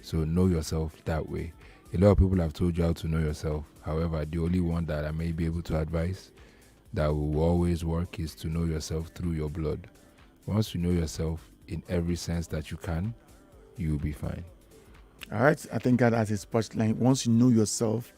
So know yourself that way. A lot of people have told you how to know yourself. However, the only one that I may be able to advise that will always work is to know yourself through your blood. Once you know yourself in every sense that you can, you will be fine. All right. I think that as his punchline, once you know yourself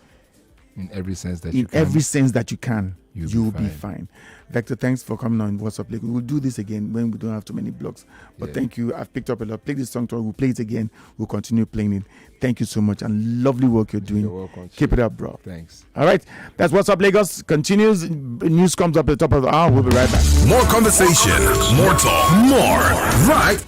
in every sense that you can, you'll be fine. Vector, thanks for coming on What's Up Lagos. We'll do this again when we don't have too many blocks. But thank you. I've picked up a lot. Play this song, we'll play it again. We'll continue playing it. Thank you so much, and lovely work you're doing. You're welcome. Keep it up, bro. Thanks. All right. That's What's Up Lagos. Continues. News comes up at the top of the hour. We'll be right back. More conversation, more talk, more right